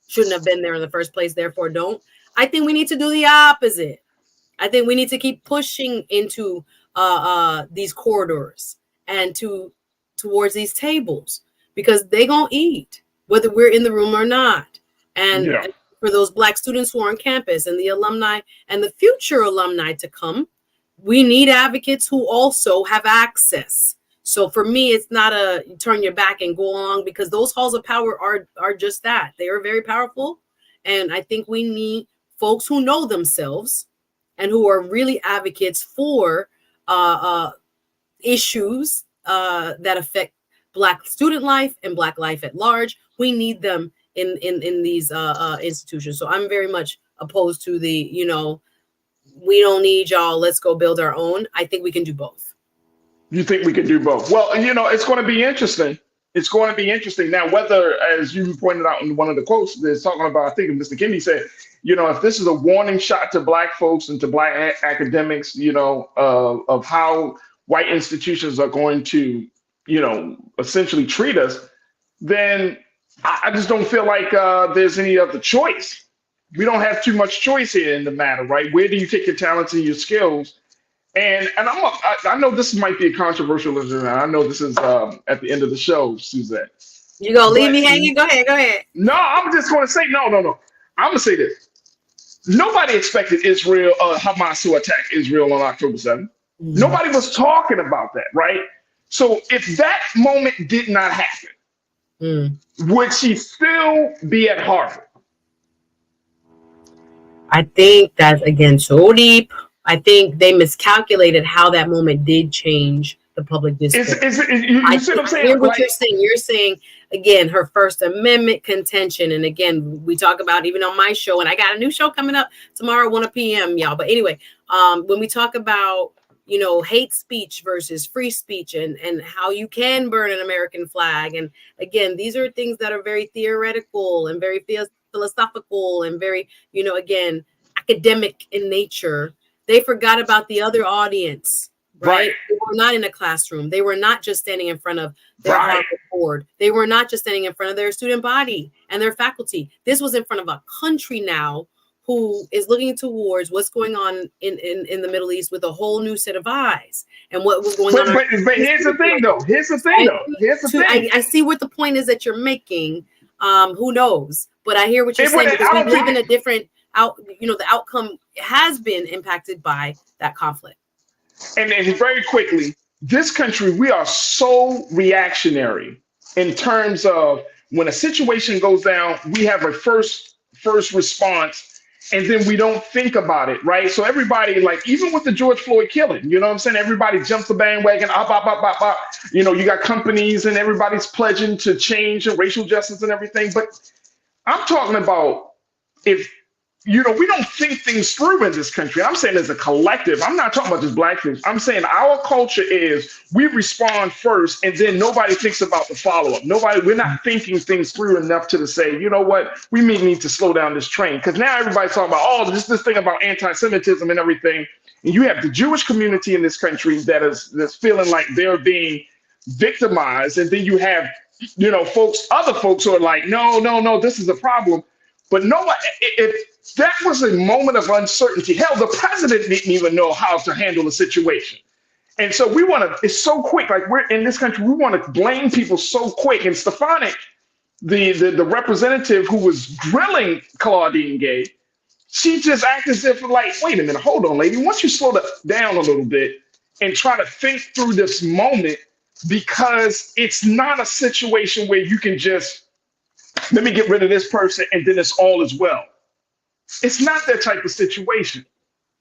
shouldn't have been there in the first place, therefore don't. I think we need to do the opposite. I think we need to keep pushing into these corridors and towards these tables, because they gonna eat whether we're in the room or not. And for those Black students who are on campus and the alumni and the future alumni to come, we need advocates who also have access. So for me, it's not a turn your back and go along, because those halls of power are just that. They are very powerful. And I think we need folks who know themselves and who are really advocates for issues that affect Black student life and Black life at large. We need them in these institutions. So I'm very much opposed to the, we don't need y'all, let's go build our own. I think we can do both. You think we can do both? Well, it's going to be interesting. It's going to be interesting. Now, whether, as you pointed out in one of the quotes, they're talking about, I think Mr. Kennedy said, if this is a warning shot to Black folks and to Black academics, of how white institutions are going to, essentially treat us, then I just don't feel like there's any other choice. We don't have too much choice here in the matter, right? Where do you take your talents and your skills? And I know this might be a controversial, and I know this is at the end of the show, Suzette. You gonna leave me hanging? Go ahead. No, I'm just going to say no. I'm going to say this. Nobody expected Hamas to attack Israel on October 7th. Nobody was talking about that, right? So if that moment did not happen, would she still be at Harvard? I think that's, again, so deep. I think they miscalculated how that moment did change the public discourse. You see what I'm saying? Hear what you're saying. You're saying, again, her First Amendment contention. And again, we talk about, even on my show, and I got a new show coming up tomorrow, 1 p.m., y'all. But anyway, when we talk about, hate speech versus free speech and how you can burn an American flag. And again, these are things that are very theoretical and very philosophical and very, again, academic in nature. They forgot about the other audience, right? They were not in a classroom. They were not just standing in front of their Harvard board. They were not just standing in front of their student body and their faculty. This was in front of a country now who is looking towards what's going on in the Middle East with a whole new set of eyes, and what was going on. But here's the thing, though. I see what the point is that you're making. Who knows? But I hear what you're saying, because we live in a different the outcome has been impacted by that conflict. And very quickly, this country, we are so reactionary in terms of when a situation goes down, we have a first response, and then we don't think about it, right? So everybody, like even with the George Floyd killing, you know what I'm saying? Everybody jumps the bandwagon, up. You know, you got companies and everybody's pledging to change and racial justice and everything. But I'm talking about if we don't think things through in this country. I'm saying as a collective, I'm not talking about just black folks. I'm saying our culture is we respond first and then nobody thinks about the follow-up. We're not thinking things through enough to say, you know what, we may need to slow down this train. Because now everybody's talking about, oh, this thing about anti-Semitism and everything. And you have the Jewish community in this country that's feeling like they're being victimized. And then you have, other folks who are like, no, this is a problem. But no one, if that was a moment of uncertainty, hell, the president didn't even know how to handle the situation. And so it's so quick, like we're in this country, we want to blame people so quick. And Stefanik, the representative who was grilling Claudine Gay, she just acted as if like, wait a minute, hold on, lady. Once you slow down a little bit and try to think through this moment, because it's not a situation where you can just, let me get rid of this person and then it's all is well. It's not that type of situation.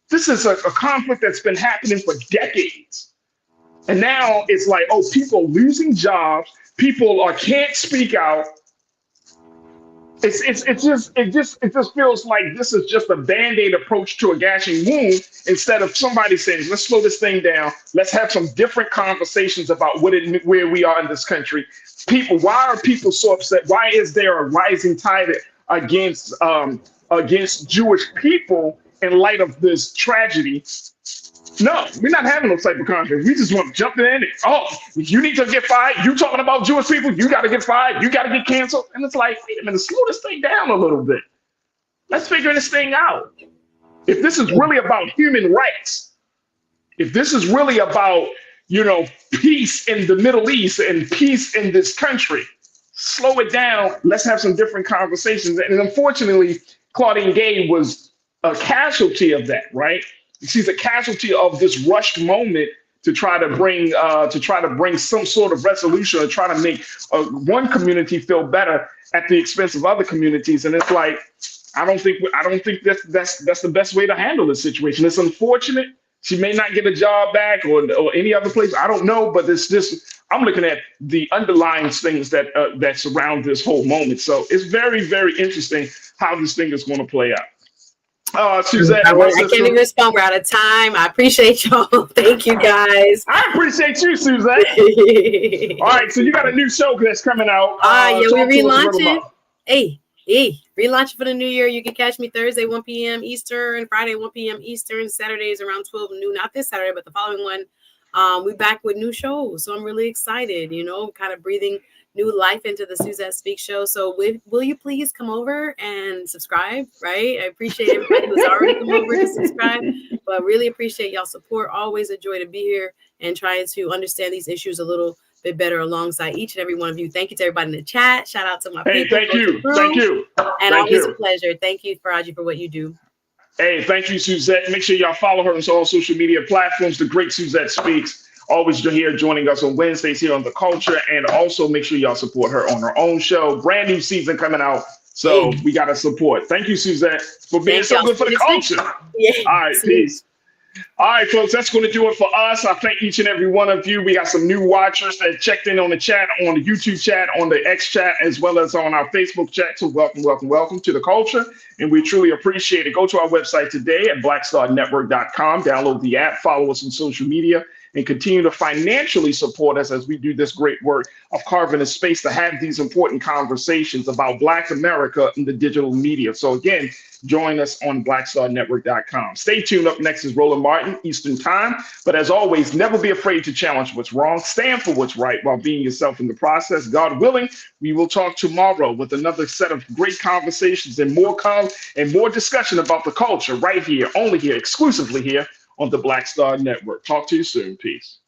This is a conflict that's been happening for decades. And now it's like, oh, people losing jobs, people can't speak out. It just feels like this is just a Band-Aid approach to a gashing wound instead of somebody saying, let's slow this thing down. Let's have some different conversations about where we are in this country. Why are people so upset? Why is there a rising tide against Jewish people in light of this tragedy? No, we're not having those type of conflicts. We just want to jump in and, oh, you need to get fired. You talking about Jewish people, you got to get fired. You got to get canceled. And it's like, wait a minute, slow this thing down a little bit. Let's figure this thing out. If this is really about human rights, if this is really about, peace in the Middle East and peace in this country, slow it down. Let's have some different conversations. And unfortunately, Claudine Gay was a casualty of that, right? She's a casualty of this rushed moment to try to bring some sort of resolution or try to make one community feel better at the expense of other communities. And it's like, I don't think that's the best way to handle this situation. It's unfortunate. She may not get a job back or any other place. I don't know, but it's just, I'm looking at the underlying things that surround this whole moment. So it's very, very interesting how this thing is going to play out. Suzette, I can't even respond. We're out of time. I appreciate y'all. Thank you, guys. I appreciate you, Suzette. All right, so you got a new show that's coming out. Yeah, we relaunching. Hey, relaunching for the new year. You can catch me Thursday, 1 p.m. Eastern, Friday, 1 p.m. Eastern, Saturdays around 12 noon. Not this Saturday, but the following one. We're back with new shows, so I'm really excited. Kind of breathing new life into the Suzette Speak show. So will you please come over and subscribe, right? I appreciate everybody who's already come over to subscribe, but really appreciate y'all support. Always a joy to be here and trying to understand these issues a little bit better alongside each and every one of you. Thank you to everybody in the chat. Shout out to my people. Thank you. And always a pleasure. Thank you, Farajii, for what you do. Hey, thank you, Suzette. Make sure y'all follow her on all social media platforms. The great Suzette Speaks. Always here joining us on Wednesdays here on The Culture. And also make sure y'all support her on her own show. Brand new season coming out. So we got to support. Thank you, Suzette, for being so good for the culture. Yeah. All right, peace. All right, folks, that's going to do it for us. I thank each and every one of you. We got some new watchers that checked in on the chat, on the YouTube chat, on the X chat, as well as on our Facebook chat. So welcome to The Culture. And we truly appreciate it. Go to our website today at blackstarnetwork.com. Download the app, follow us on social media, and continue to financially support us as we do this great work of carving a space to have these important conversations about Black America in the digital media. So again, join us on blackstarnetwork.com. Stay tuned. Up next is Roland Martin, Eastern Time. But as always, never be afraid to challenge what's wrong. Stand for what's right while being yourself in the process. God willing, we will talk tomorrow with another set of great conversations and more discussion about the culture right here, only here, exclusively here on the Black Star Network. Talk to you soon. Peace.